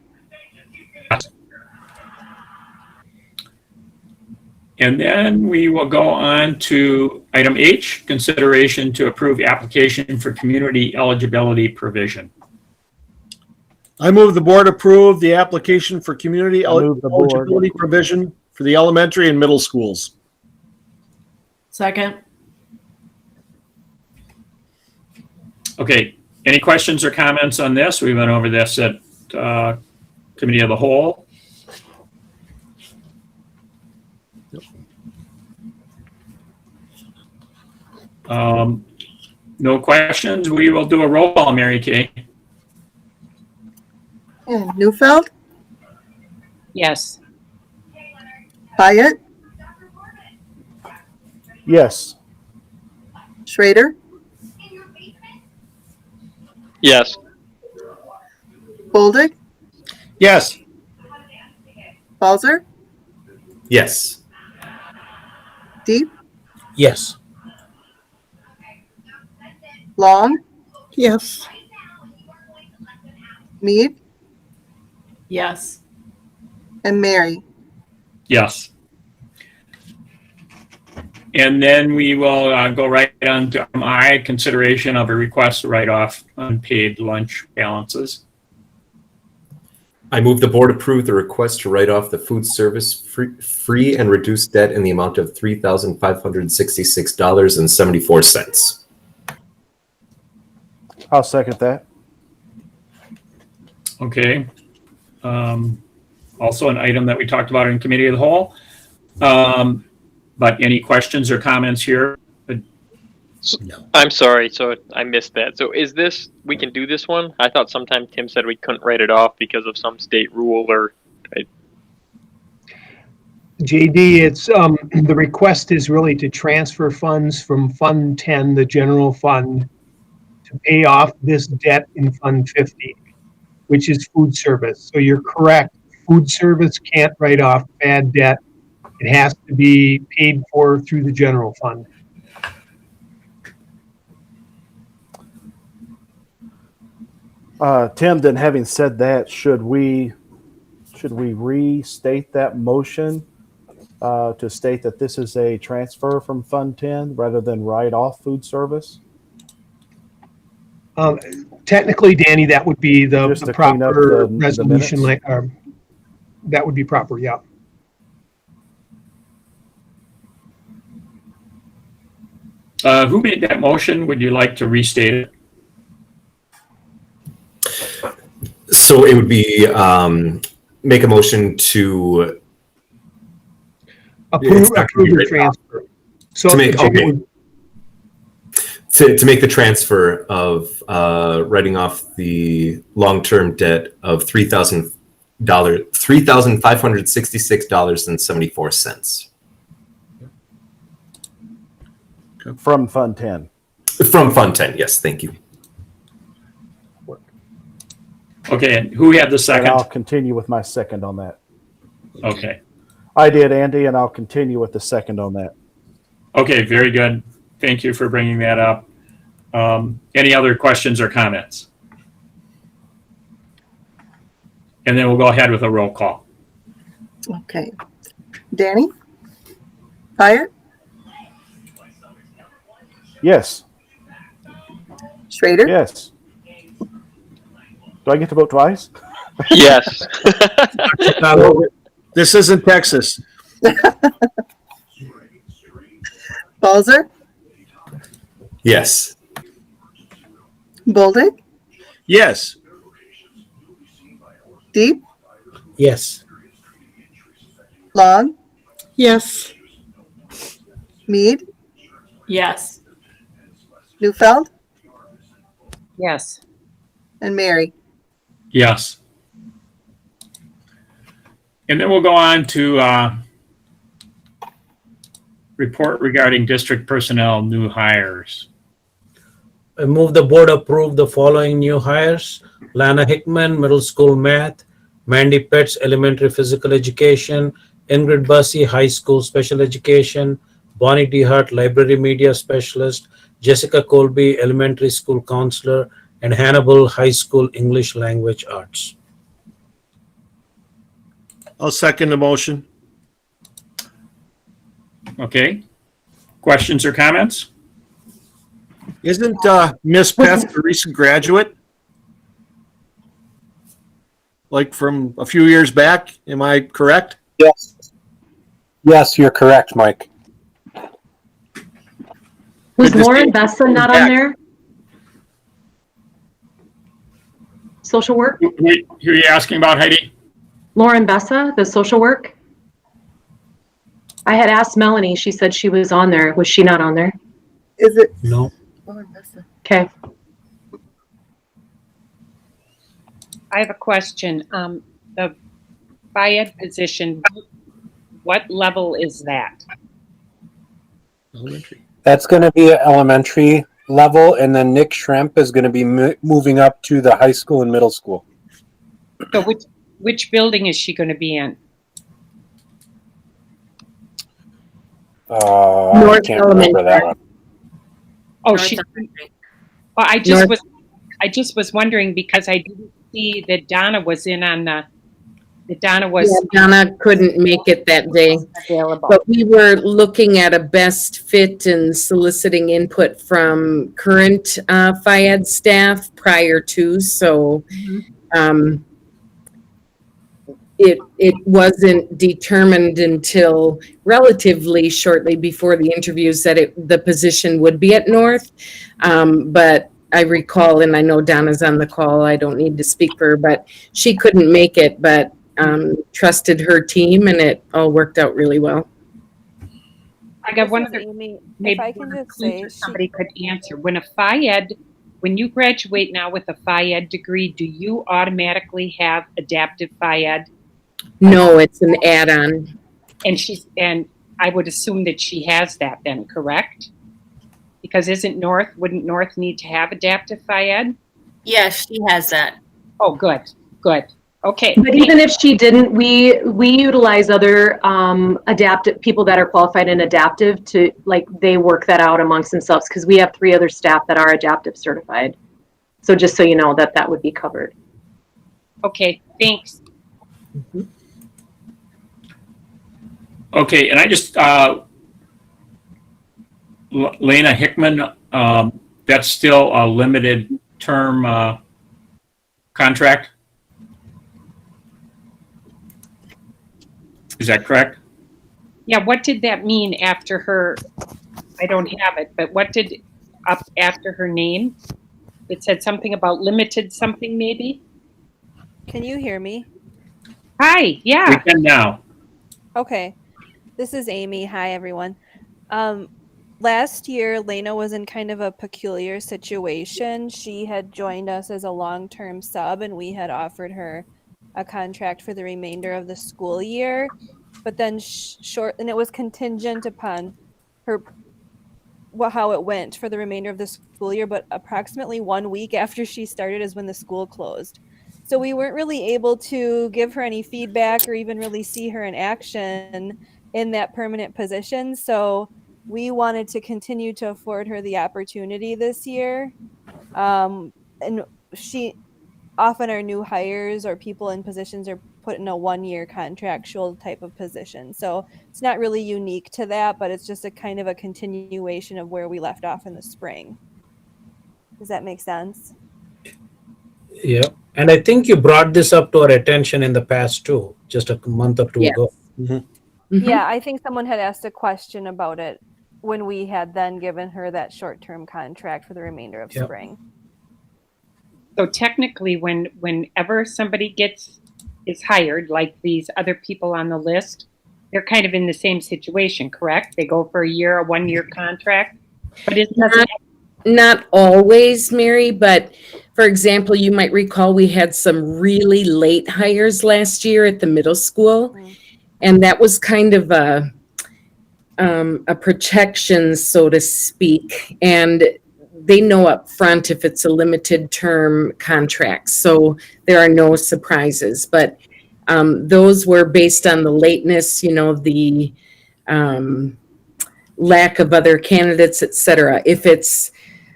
And then we will go on to item H, consideration to approve application for community eligibility provision. I move the board approve the application for community I move the board. eligibility provision for the elementary and middle schools. Second. Okay, any questions or comments on this? We went over this at committee of the whole. No questions. We will do a roll call, Mary Kay. And Neufeld? Yes. Hyatt? Yes. Schrader? Yes. Boldig? Yes. Balzer? Yes. Deep, Yes. Long, Yes. Mead, Yes. and Mary. Yes. And then we will go right on to I, consideration of a request to write off unpaid lunch balances. I move the board approve the request to write off the food service free and reduced debt in the amount of $3,566.74. I'll second that. Okay. Also an item that we talked about in committee of the whole. But any questions or comments here? No. I'm sorry, so I missed that. So is this, we can do this one? I thought sometime Tim said we couldn't write it off because of some state rule or. JD, it's, the request is really to transfer funds from Fund 10, the general fund, to pay off this debt in Fund 50, which is food service. So you're correct. Food service can't write off bad debt. It has to be paid for through the general fund. Tim, then having said that, should we restate that motion to state that this is a transfer from Fund 10 rather than write off food service? Technically, Danny, that would be the proper the resolution. That would be proper, yeah. Who made that motion? Would you like to restate it? So it would be make a motion to approve the transfer. So to make the transfer of writing off the long-term debt of $3,566.74 from Fund 10. From Fund 10, yes, thank you. Okay, and who had the second? And I'll continue with my second on that. Okay. I did, Andy, and I'll continue with the second on that. Okay, very good. Thank you for bringing that up. Any other questions or comments? And then we'll go ahead with a roll call. Okay. Danny? Fire? Yes. Schrader? Yes. Do I get to vote twice? Yes. This isn't Texas. Balzer? Yes. Bolduc? Yes. Deep? Yes. Long? Yes. Mead? Yes. Neufeld? Yes. And Mary? Yes. And then we'll go on to report regarding district personnel new hires. I move the board approve the following new hires: Lana Hickman, middle school math; Mandy Petts, elementary physical education; Ingrid Bussey, high school special education; Bonnie DeHart, library media specialist; Jessica Colby, elementary school counselor; and Hannibal, high school English language arts. I'll second the motion. Okay. Questions or comments? Isn't Miss Peth a recent graduate? Like from a few years back? Am I correct? Yes. Yes, you're correct, Mike. Was Good to Lauren see Bessa you not back. on there? Social work? Who are you asking about, Heidi? Lauren Bessa, the social work? I had asked Melanie, she said she was on there. Was she not on there? Is it? No. Okay. I have a question. The FIAD position, what level is that? Elementary. That's going to be an elementary level, and then Nick Schremp is going to be moving up to the high school and middle school. So which building is she going to be in? I North can't remember that one. Oh, North she. Elementary. Well, I North- just was wondering because I didn't see that Donna was in on the. That Donna Yeah, was Donna couldn't make it that day, available. but we were looking at a best fit and soliciting input from current FIAD staff prior to, so it wasn't determined until relatively shortly before the interviews that the position would be at North. But I recall, and I know Donna's on the call, I don't need to speak for her, but she couldn't make it, but trusted her team, and it all worked out really well. I got one This is other. Amy. Maybe If I can one of just Clint say, or somebody could answer. When you graduate now with a FIAD degree, do you automatically have adaptive FIAD? No, it's an add-on. And I would assume that she has that then, correct? Because wouldn't North need to have adaptive FIAD? Yes, she has that. Oh, good. Okay. But even if she didn't, we utilize other adaptive people that are qualified in adaptive to, like, they work that out amongst themselves because we have 3 other staff that are adaptive certified. So just so you know that would be covered. Okay, thanks. Okay, and I just, Lena Hickman, that's still a limited term contract? Is that correct? Yeah, what did that mean after her? I don't have it, but what did up after her name? It said something about limited something, maybe? can you hear me? Hi, yeah. We can now. Okay. This is Amy. Hi, everyone. Last year, Lena was in kind of a peculiar situation. She had joined us as a long-term sub, and we had offered her a contract for the remainder of the school year. But then and it was contingent upon how it went for the remainder of the school year. But approximately 1 week after she started is when the school closed. So we weren't really able to give her any feedback or even really see her in action in that permanent position. So we wanted to continue to afford her the opportunity this year. And often our new hires or people in positions are put in a 1-year contractual type of position. So it's not really unique to that, but it's just a kind of a continuation of where we left off in the spring. Does that make sense? Yeah, and I think you brought this up to our attention in the past too, just a month or two ago. Yeah, I think someone had asked a question about it when we had then given her that short-term contract for the remainder of spring. So technically, whenever somebody is hired, like these other people on the list, they're kind of in the same situation, correct? They go for a 1-year contract, but it's not always, Mary, but for example, you might recall we had some really late hires last year at the middle school, and that was kind of a protection, so to speak, and they know up front if it's a limited term contract, so there are no surprises. But those were based on the lateness, the lack of other candidates, et cetera. If it's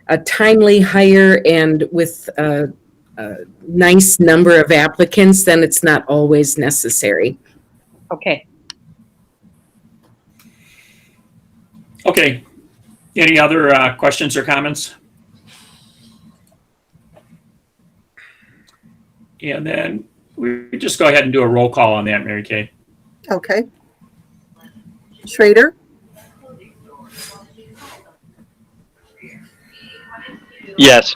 a timely hire and with a nice number of applicants, then it's not always necessary. Okay. Okay. Any other questions or comments? And then we just go ahead and do a roll call on that, Mary Kay. Okay. Schrader? Yes.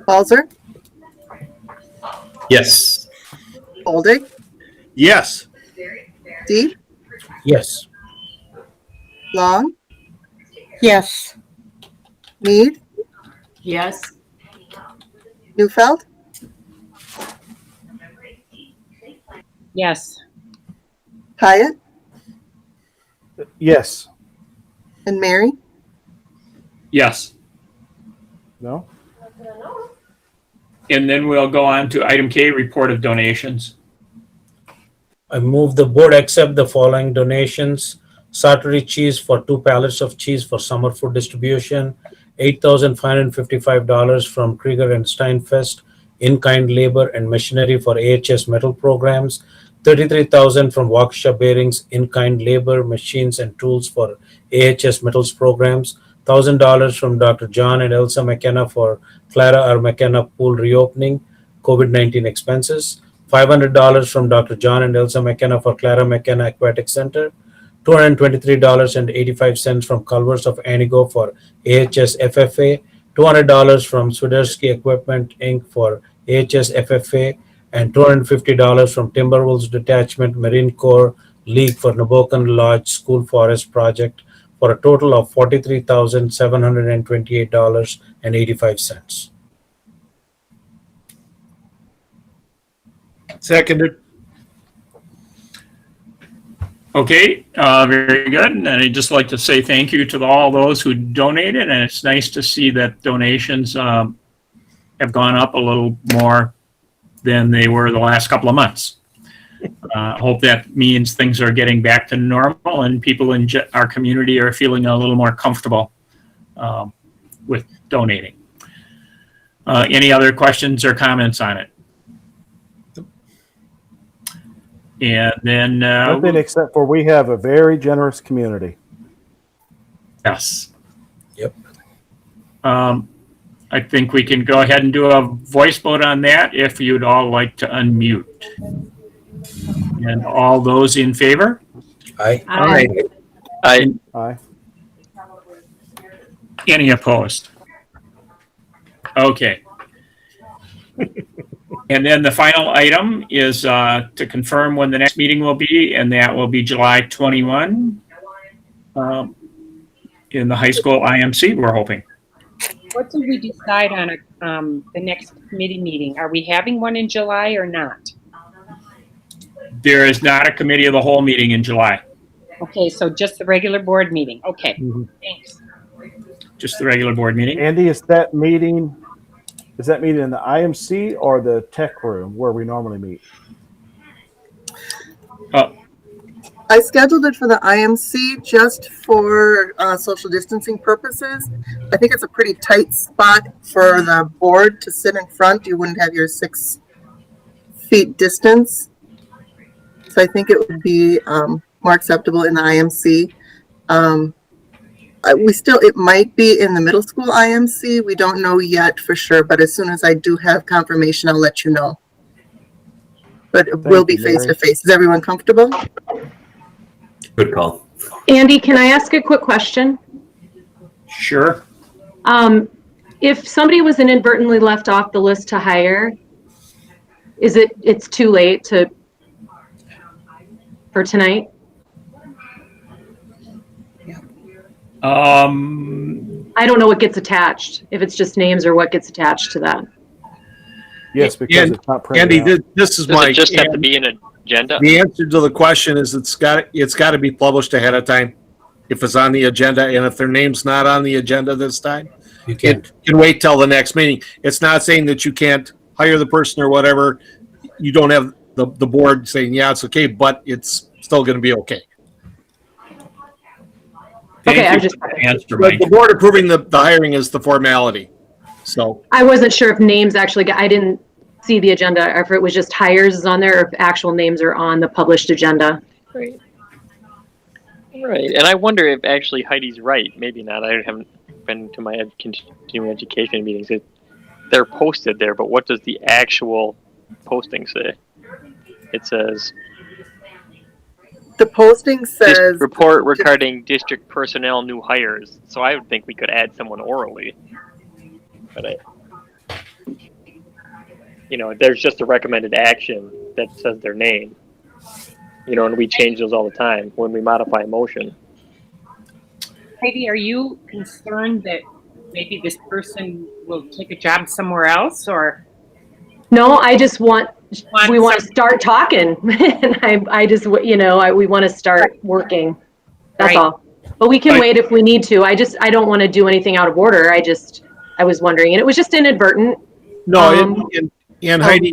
Balzer? Yes. Boldig? Yes. Deep? Yes. Long? Yes. Mead? Yes. Neufeld? Yes. Hyatt? Yes. And Mary? Yes. No? And then we'll go on to item K, report of donations. I move the board accept the following donations Satoru cheese for 2 pallets of cheese for summer food distribution, $8,555 from Krieger and Steinfest, in-kind labor and machinery for AHS metal programs, $33,000 from Waukesha Bearings, in-kind labor, machines and tools for AHS metals programs, $1,000 from Dr. John and Elsa Mckenna for Clara or Mckenna pool reopening, COVID-19 expenses, $500 from Dr. John and Elsa Mckenna for Clara Mckenna Aquatic Center, $223.85 from Culvers of Anigo for AHS FFA, $200 from Swarovski Equipment Inc. for AHS FFA, and $250 from Timberwolves Detachment Marine Corps League for Nebokan Lodge School Forest Project for a total of $43,728.85. Seconded. Okay, very good. And I'd just like to say thank you to all those who donated, and it's nice to see that donations have gone up a little more than they were the last couple of months. I hope that means things are getting back to normal and people in our community are feeling a little more comfortable with donating. Any other questions or comments on it? And then Nothing except for we have a very generous community. yes. Yep. I think we can go ahead and do a voice vote on that if you'd all like to unmute. And all those in favor? Aye. Aye. Aye. Aye. Any opposed? Okay. And then the final item is to confirm when the next meeting will be, and that will be July 21 in the high school IMC, we're hoping. What did we decide on the next committee meeting? Are we having one in July or not? There is not a committee of the whole meeting in July, Okay, so just the regular board meeting. Okay, thanks. just the regular board meeting. Andy, is that meeting in the IMC or the tech room where we normally meet? I scheduled it for the IMC just for social distancing purposes. I think it's a pretty tight spot for the board to sit in front. You wouldn't have your 6 feet distance. So I think it would be more acceptable in the IMC. It might be in the middle school IMC. We don't know yet for sure, but as soon as I do have confirmation, I'll let you know. But it will be face to face. Is everyone comfortable? Good call. Andy, can I ask a quick question? Sure. If somebody was inadvertently left off the list to hire, it's too late for tonight? I don't know what gets attached, if it's just names or what gets attached to that. Yes, because it's not printed Andy, out. this is Does Mike. it just have to be an agenda? The answer to the question is it's got to be published ahead of time if it's on the agenda, and if their name's not on the agenda this time, You can't. it can wait till the next meeting. It's not saying that you can't hire the person or whatever. You don't have the board saying, yeah, it's okay, but it's still going to be okay. Okay, I you just- for the answer, But Mike. the board approving the hiring is the formality. So I wasn't sure if names actually I didn't see the agenda, or if it was just hires is on there, or if actual names are on the published agenda. Right. Right. And I wonder if actually Heidi's right. Maybe not. I haven't been to my continuing education meetings. They're posted there, but what does the actual posting say? It says The posting says report regarding district personnel new hires. So I would think we could add someone orally. But there's just a recommended action that says their name. And we change those all the time when we modify a motion. Heidi, are you concerned that maybe this person will take a job somewhere else, or? No, I just we want to start talking, and I just, we want to start working. That's Right. all. But we can Right. wait if we need to. I don't want to do anything out of order. I was wondering, and it was just inadvertent. no, and Heidi,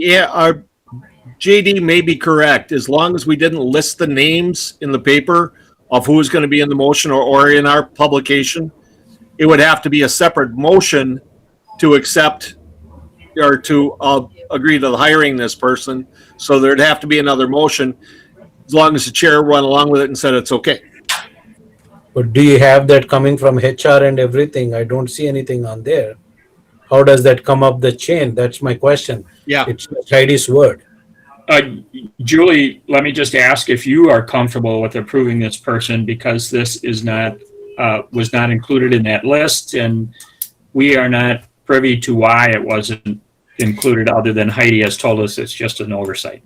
JD may be correct. As long as we didn't list the names in the paper, of who's going to be in the motion or in our publication, it would have to be a separate motion to accept or to agree to hiring this person. So there'd have to be another motion, as long as the chair run along with it and said it's okay. But do you have that coming from HR and everything? I don't see anything on there. How does that come up the chain? That's my question. Yeah. It's Heidi's word. Julie, let me just ask if you are comfortable with approving this person, because this is not, was not included in that list, and we are not privy to why it wasn't included, other than Heidi has told us it's just an oversight.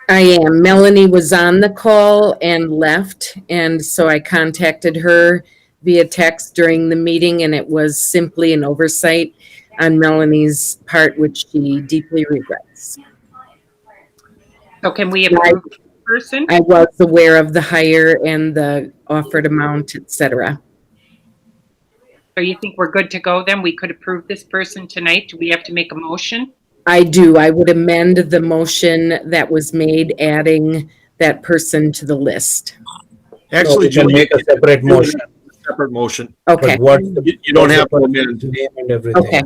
I am. Melanie was on the call and left, and so I contacted her via text during the meeting, and it was simply an oversight on Melanie's part, which she deeply regrets. So can we approve the person? I was aware of the hire and the offered amount, etc. So you think we're good to go then? We could approve this person tonight? Do we have to make a motion? I do. I would amend the motion that was made, adding that person to the list. Actually, So we can Julie, make a separate motion. Separate motion. Okay. But what You don't have to amend. name and everything. Okay.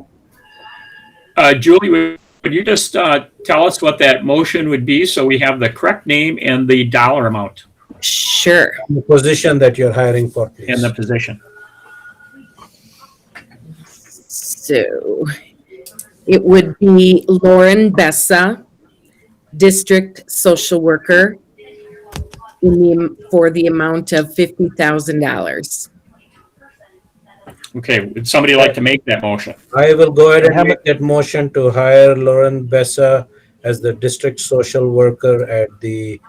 Julie, would you just tell us what that motion would be, so we have the correct name and the dollar amount Sure. The position that you're hiring for, please. and the position? So it would be Lauren Bessa, District Social Worker, for the amount of $50,000. Okay, would somebody like to make that motion? I will go ahead and make that motion to hire Lauren Bessa as the district social worker at the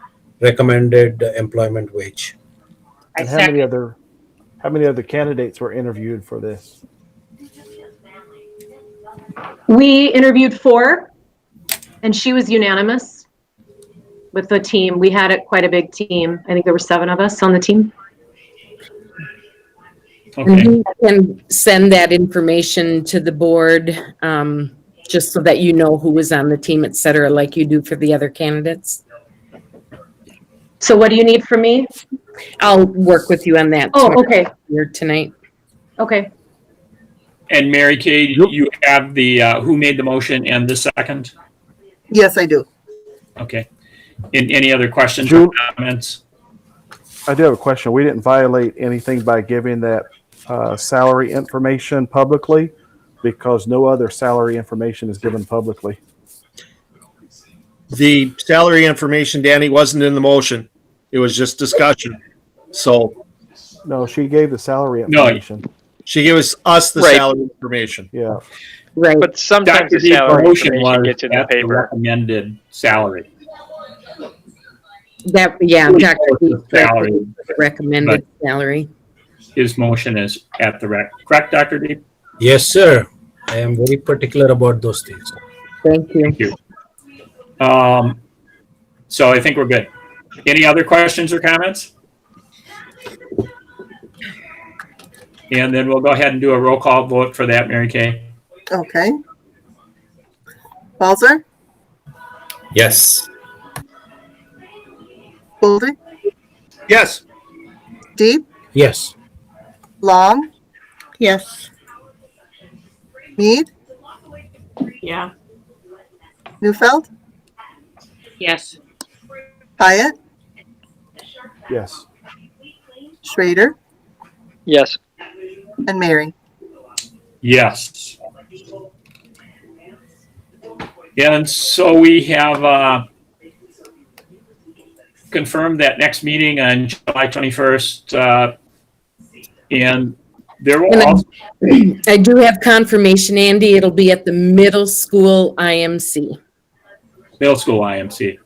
recommended employment wage. And how many other candidates were interviewed for this? We interviewed 4, and she was unanimous with the team. We had quite a big team. I think there were 7 of us on the team. And you can send that information to the board, just so that you know who was on the team, et cetera, like you do for the other candidates. So what do you need from me? I'll work with you on that. Oh, okay. Here tonight. Okay. And Mary Kay, you have the, who made the motion and the second? Yes, I do. Okay. Any other questions or comments? I do have a question. We didn't violate anything by giving that salary information publicly, because no other salary information is given publicly. The salary information, Danny, wasn't in the motion. It was just discussion. So. No, she gave the salary information. She gave us the salary information. Yeah. Right. But sometimes Dr. the salary motion information was gets in the at the paper. recommended salary. That, yeah, Dr. Deep Salary. recommended salary. His motion is at the correct, Dr. Deep? Yes, sir. I am very particular about those things. Thank you. Thank you. So I think we're good. Any other questions or comments? And then we'll go ahead and do a roll call vote for that, Mary Kay. Okay. Balzer, Yes. Boulder, Yes. Deep, Yes. Long, Yes. Mead, Yeah. Neufeld, Yes. Hyatt, Yes. Schrader, Yes. and Mary. Yes. And so we have confirmed that next meeting on July 21st. And there will also... I do have confirmation, Andy. It'll be at the middle school IMC. Middle school IMC.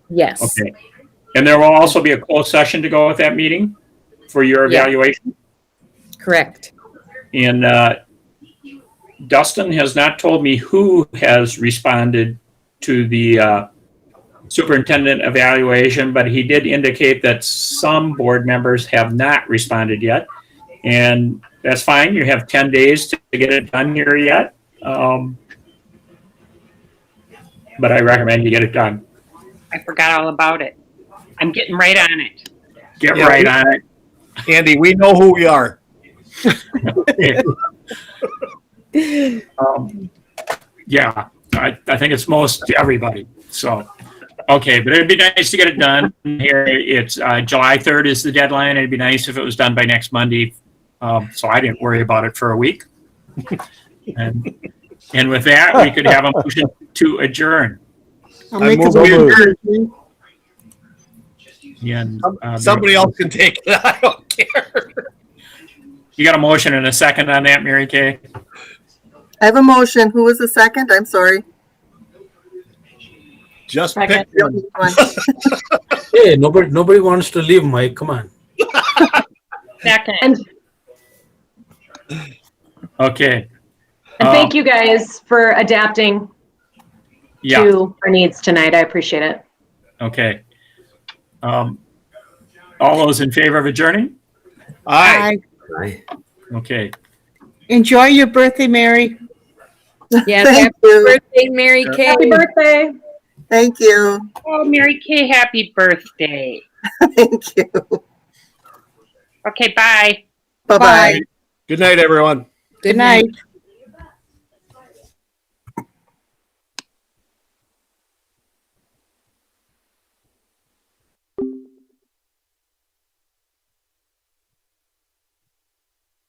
Yes. Okay. And there will also be a closed session to go with that meeting for your evaluation? Correct. And Dustin has not told me who has responded to the superintendent evaluation, but he did indicate that some board members have not responded yet. And that's fine. You have 10 days to get it done here yet. But I recommend you get it done. I forgot all about it. I'm getting right on it. Get right on it. Andy, we know who we are. Yeah, I think it's most everybody. So, okay, but it'd be nice to get it done. Here, it's July 3rd is the deadline. It'd be nice if it was done by next Monday. So I didn't worry about it for a week. And with that, we could have a motion to adjourn. I'll make a move motion. And, Somebody else can take it. I don't care. You got a motion and a second on that, Mary Kay? I have a motion. Who was the second? I'm sorry. Just Second. pick one. Hey, nobody wants to leave, Mike. Come on. Second. And Okay. thank you guys for adapting Yeah, to our needs tonight. I appreciate it. okay. All those in favor of adjourning? Aye. Aye. Okay. Enjoy your birthday, Mary. Yes, Thank happy you. birthday, Mary Kay. Happy birthday. Thank you. Oh, Mary Kay, happy birthday. Thank you. Okay, bye. Bye-bye. Good night, everyone. Good night.